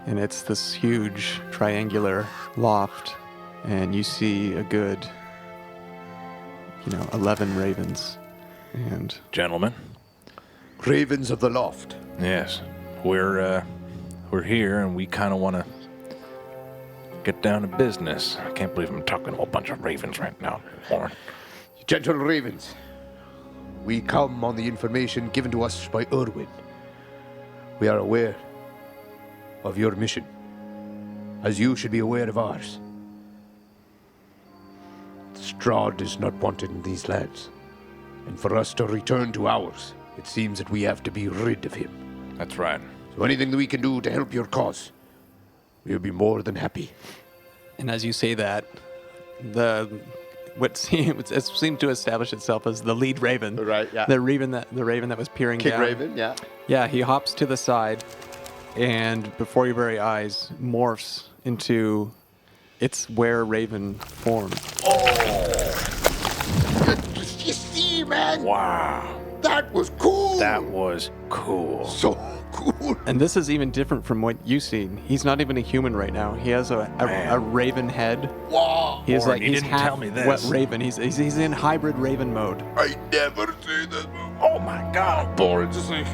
and it's this huge triangular loft, and you see a good, 11 ravens. And Gentlemen, Ravens of the Loft. yes, we're here, and we kind of want to get down to business. I can't believe I'm talking to a whole bunch of ravens right now, Boren. Gentle ravens, we come on the information given to us by Irwin. We are aware of your mission, as you should be aware of ours. Strahd is not wanted in these lands, and for us to return to ours, it seems that we have to be rid of him. That's right. So anything that we can do to help your cause, we'll be more than happy. And as you say that, what seemed to establish itself as the lead raven. Right, yeah. The raven that was peering King down. Raven, yeah. Yeah, he hops to the side, and before your very eyes, morphs into its were-raven form. You see, man? Wow. That was cool! That was cool. so cool! And this is even different from what you've seen. He's not even a human right now. He has a raven head. Wow! He's Boren, like you he's didn't half tell me this. wet raven. He's in hybrid raven mode. I never see this. Oh my god. Boren just like...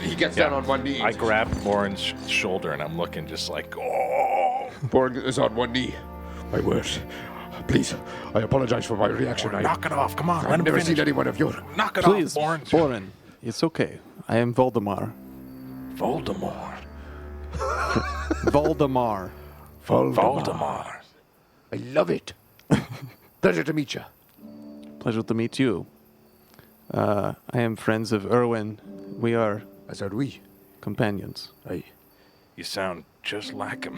He gets down on one knee. I grab Boren's shoulder and I'm looking just like, oh. Boren is on one knee. My word. Please, I apologize for my reaction. Knock it off. Come on. Let I've him never finish. seen anyone of your... Knock it Please, off, Boren. Boren, it's okay. I am Voldemar. Voldemort. Voldemar. Voldemort. I love it. Pleasure to meet you. Pleasure to meet you. I am friends of Irwin. We are As are we. companions. Aye. You sound just like him.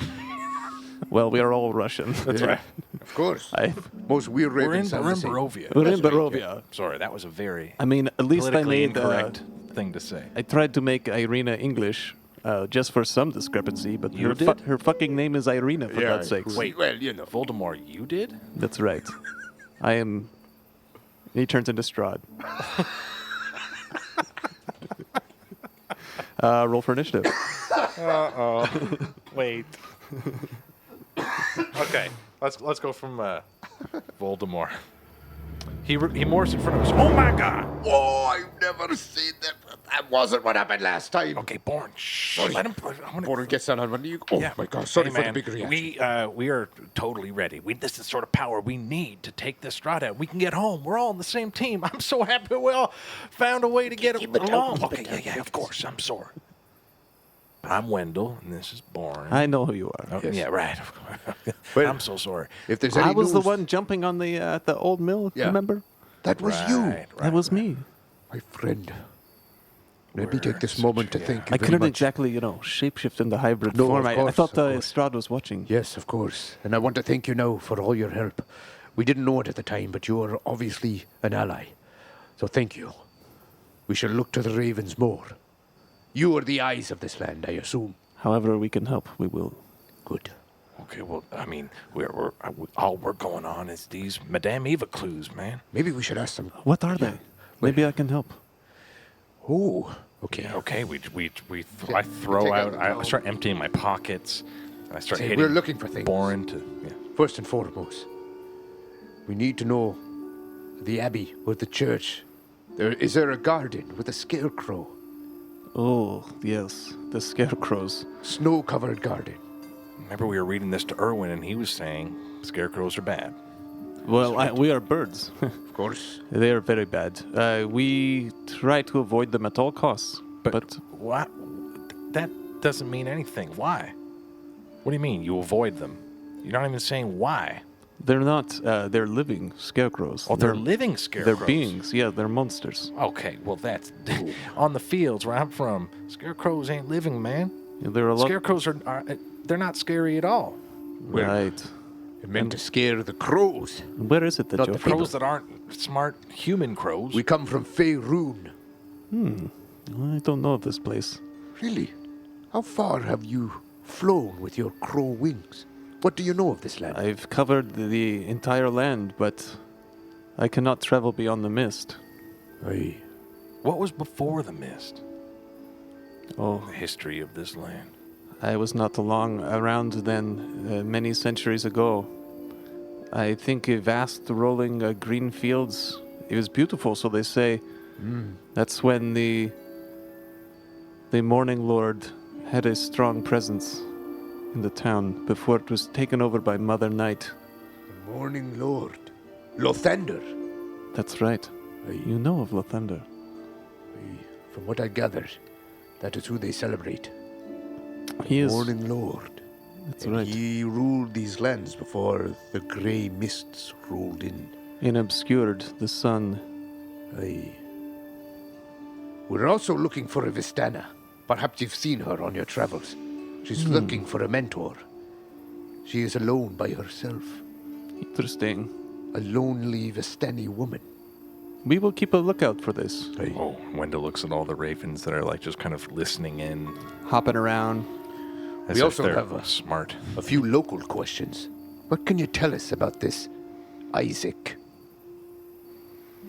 Well, we are all Russian. That's right. Of course. I, Most weird We're in ravens sound the same. Barovia. we're in Barovia. Sorry, that was a very I mean, at least I politically made incorrect thing to say. I tried to make Irena English, just for some discrepancy, but You her, did? her fucking name is Irena, for God's sakes. Wait, Well, you know. Voldemort, you did? That's right. I am. He turns into Strahd. Roll for initiative. Wait. Okay, let's go from Voldemort. He morphs in front of us. Oh my god! Oh, I've never seen that. That wasn't what happened last time. Okay, Boren, shh. Let him put. I'm gonna. Boren gets down on one knee. Oh Yeah. my God! Sorry Hey, for the man, big reaction. We are totally ready. This is the sort of power we need to take this Strahd out. We can get home. We're all on the same team. I'm so happy we all found a way to get along. Okay, yeah, of course. I'm sorry. I'm Wendell, and this is Boren. I know who you are. Okay, yeah, right. Well, I'm so sorry. If there's any I was the news- one jumping on the old mill. Yeah. Remember? That was you, That was me. my friend. Let me take this moment to thank you I very couldn't much. exactly, shapeshift into hybrid No, form. of I course, thought of course. Strahd was watching. Yes, of course. And I want to thank you now for all your help. We didn't know it at the time, but you are obviously an ally. So thank you. We shall look to the ravens more. You are the eyes of this land, I assume. However we can help, we will. Good. Okay, well, I mean, all we're going on is these Madame Eva clues, man. Maybe we should ask them. What are they? Maybe I can help. Oh, okay. Yeah, okay, I throw out, I start emptying my pockets. I start See, hitting we're looking for things. Boren to, yeah. First and foremost, we need to know the abbey or the church. Is there a garden with a scarecrow? Oh, yes. The scarecrows. Snow-covered garden. Remember we were reading this to Irwin, and he was saying scarecrows are bad. Well, we are birds. Of course. They are very bad. We try to avoid them at all costs. But What? That doesn't mean anything. Why? What do you mean? You avoid them? You're not even saying why. they're not. They're living scarecrows. Oh, they're living scarecrows. They're beings. Yeah, they're monsters. Okay, well that's on the fields where I'm from. Scarecrows ain't living, man. Yeah, they're a lot. Scarecrows are they're not scary at all. Right. It meant to scare the crows. Where is it that Not you're the from? Crows that aren't smart human crows. We come from Faerun. I don't know of this place. Really? How far have you flown with your crow wings? What do you know of this land? I've covered the entire land, but I cannot travel beyond the mist. Aye. What was before the mist? Oh, The history of this land. I was not long around then, many centuries ago. I think a vast rolling green fields. It was beautiful, so they say. That's when the Morning Lord had a strong presence. in the town before it was taken over by Mother Night. The Morning Lord. Lothander. That's right. Aye. You know of Lothander. From what I gathered, that is who they celebrate. He is. Morning Lord. That's And right. he ruled these lands before the grey mists rolled in. And obscured the sun. Aye. We're also looking for a Vistana. Perhaps you've seen her on your travels. She's looking for a mentor. She is alone by herself. Interesting. A lonely Vistani woman. We will keep a lookout for this. Aye. Oh, Wendell looks at all the ravens that are like just kind of listening in. Hopping around. As We if also they're have a- smart. A few local questions. What can you tell us about this Isaac?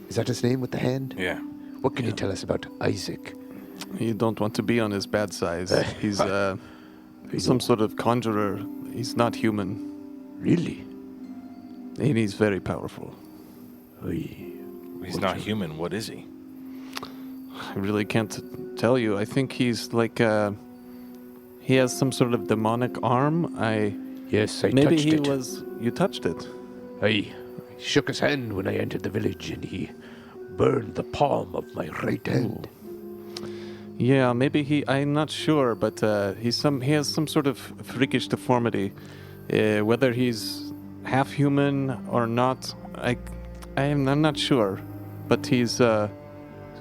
Is that his name with the hand? Yeah. What can you tell us about Isaac? You don't want to be on his bad side. He's some sort of conjurer. He's not human. Really? And he's very powerful. Aye. He's not human. What is he? I really can't tell you. I think he's like he has some sort of demonic arm. Yes, I Maybe touched he it. was. You touched it. Aye. He shook his hand when I entered the village and he burned the palm of my right hand. Yeah, maybe he. I'm not sure, but he has some sort of freakish deformity. Whether he's half human or not, I'm not sure. But he's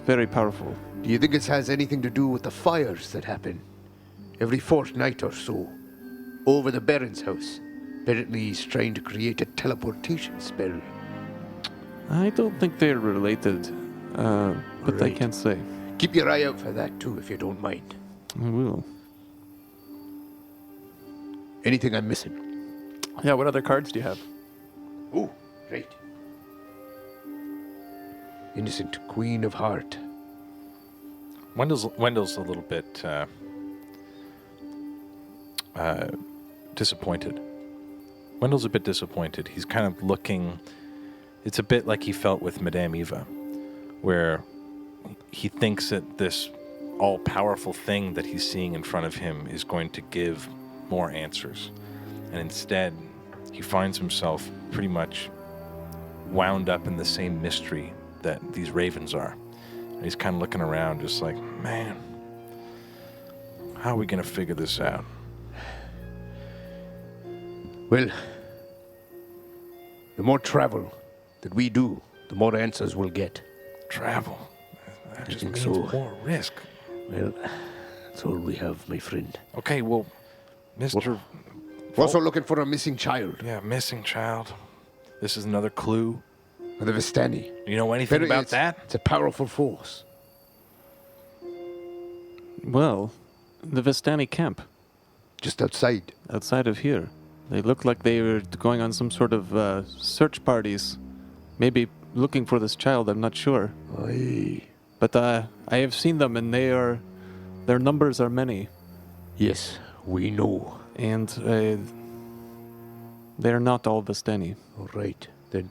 very powerful. Do you think it has anything to do with the fires that happen every fortnight or so over the Baron's house? Apparently he's trying to create a teleportation spell. I don't think they're related, but I Right. can't say. Keep your eye out for that too, if you don't mind. I will. Anything I'm missing? Yeah. What other cards do you have? Oh, right. Innocent Queen of Heart. Wendell's a little bit disappointed. Wendell's a bit disappointed. He's kind of looking. It's a bit like he felt with Madame Eva, where he thinks that this all-powerful thing that he's seeing in front of him is going to give more answers. And instead, he finds himself pretty much wound up in the same mystery that these ravens are. And he's kind of looking around just like, man, how are we going to figure this out? Well, the more travel that we do, the more answers we'll get. Travel. That just think means so. more risk. Well, that's all we have, my friend. Okay, well, Mr. We're also looking for a missing child. Yeah, missing child. This is another clue. The Vistani. You know anything about It's- that? It's a powerful force. Well, the Vistani camp Just outside. outside of here. They look like they were going on some sort of search parties. Maybe looking for this child, I'm not sure. Aye. But I have seen them, and their numbers are many, Yes, we know. and they're not all Vistani. All right, then.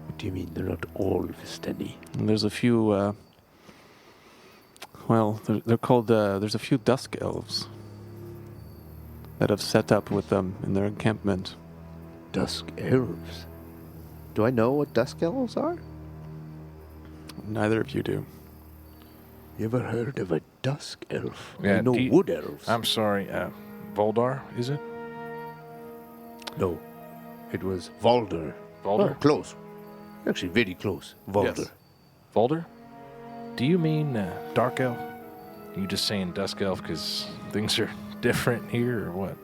What do you mean they're not all Vistani? And there's a few. Well, they're called. There's a few dusk elves that have set up with them in their encampment. Dusk elves. Do I know what dusk elves are? Neither of you do. You ever heard of a dusk elf? Yeah, I know do you- wood elves. I'm sorry, Voldar, is it? No, it was Valder. Valder? Oh, close. Actually, very close. Valder. Yes. Volder? Do you mean Dark Elf? You just saying Dusk Elf because things are different here, or what?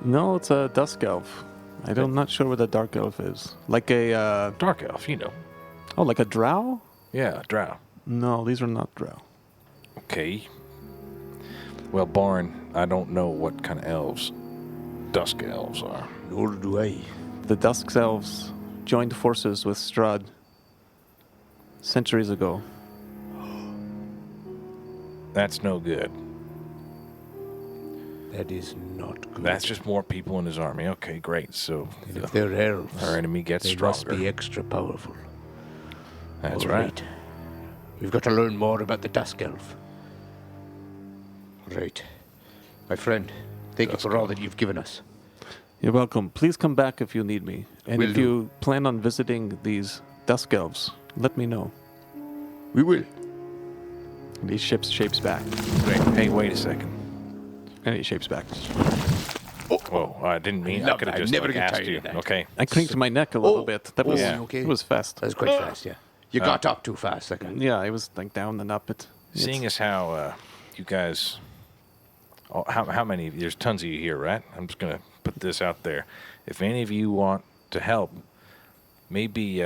No, it's a dusk elf. I'm not sure what a dark elf is. Like a Dark Elf, you know. like a drow? Yeah, Drow. No, these are not drow. Okay. Well, Boren, I don't know what kind of elves Dusk Elves are. Nor do I. The dusk elves joined forces with Strahd centuries ago. That's no good. That is not good. That's just more people in his army. Okay, great. So And if they're elves, our enemy gets they stronger. must be extra powerful. That's All right. We've got to learn more about the dusk elf. Right. My friend, Thank you for all that you've given us. You're welcome. Please come back if you need me. And Will if do. you plan on visiting these Dusk Elves, let me know. We will. And he shapes back. Great. Hey, wait a second. And he shapes back. Whoa, I didn't mean. I Love could have that. just Never like, get asked tired you. of that. Okay. I crinked my neck a little bit. That was Yeah. Okay. it was fast. That was quite fast, yeah. You got up too fast. Like Yeah, I was like down and up it. Seeing as how you guys, how many? There's tons of you here, right? I'm just gonna put this out there. If any of you want to help, maybe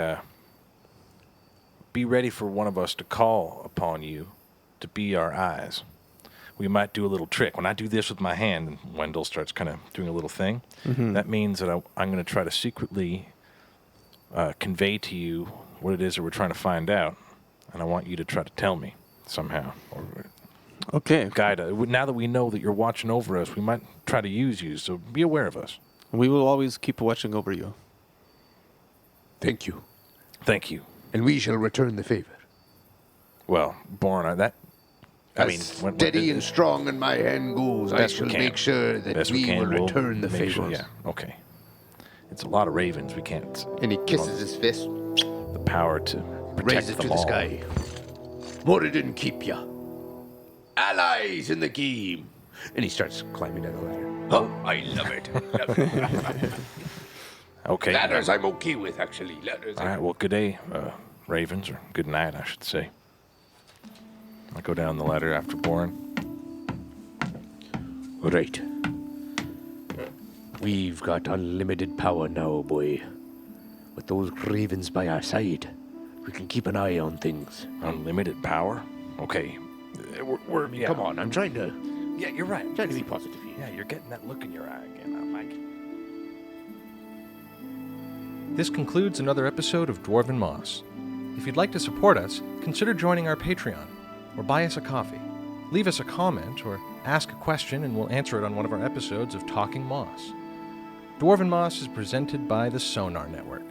be ready for one of us to call upon you to be our eyes. We might do a little trick. When I do this with my hand, and Wendell starts kind of doing a little thing, that means that I'm going to try to secretly convey to you what it is that we're trying to find out, and I want you to try to tell me somehow, or Okay. guide us. Now that we know that you're watching over us, we might try to use you, so be aware of us. We will always keep watching over you. Thank you. Thank you. And we shall return the favor. Well, Boren, that... Steady and strong in my hand goes, I Best we shall can. make sure that Best we will we'll return the make favor. sure- yeah, okay. It's a lot of ravens. We can't... And he kisses his fist. The power to protect Raise it them to the all. sky. Moradin keep ya. Allies in the game. And he starts climbing down the ladder. Oh, I love it. Love it. Okay. Ladders I'm okay with, actually. Ladders. All right, well, good day, ravens, or good night, I should say. I go down the ladder after Boren. Right. We've got unlimited power now, boy. With those ravens by our side, we can keep an eye on things. Unlimited power? Okay. We're yeah. Come on, I'm trying to Yeah, you're right. be positive here. Yeah, you're getting that look in your eye again. I like it. This concludes another episode of Dwarven Moss. If you'd like to support us, consider joining our Patreon, or buy us a coffee. Leave us a comment, or ask a question and we'll answer it on one of our episodes of Talking Moss. Dwarven Moss is presented by the Sonar Network.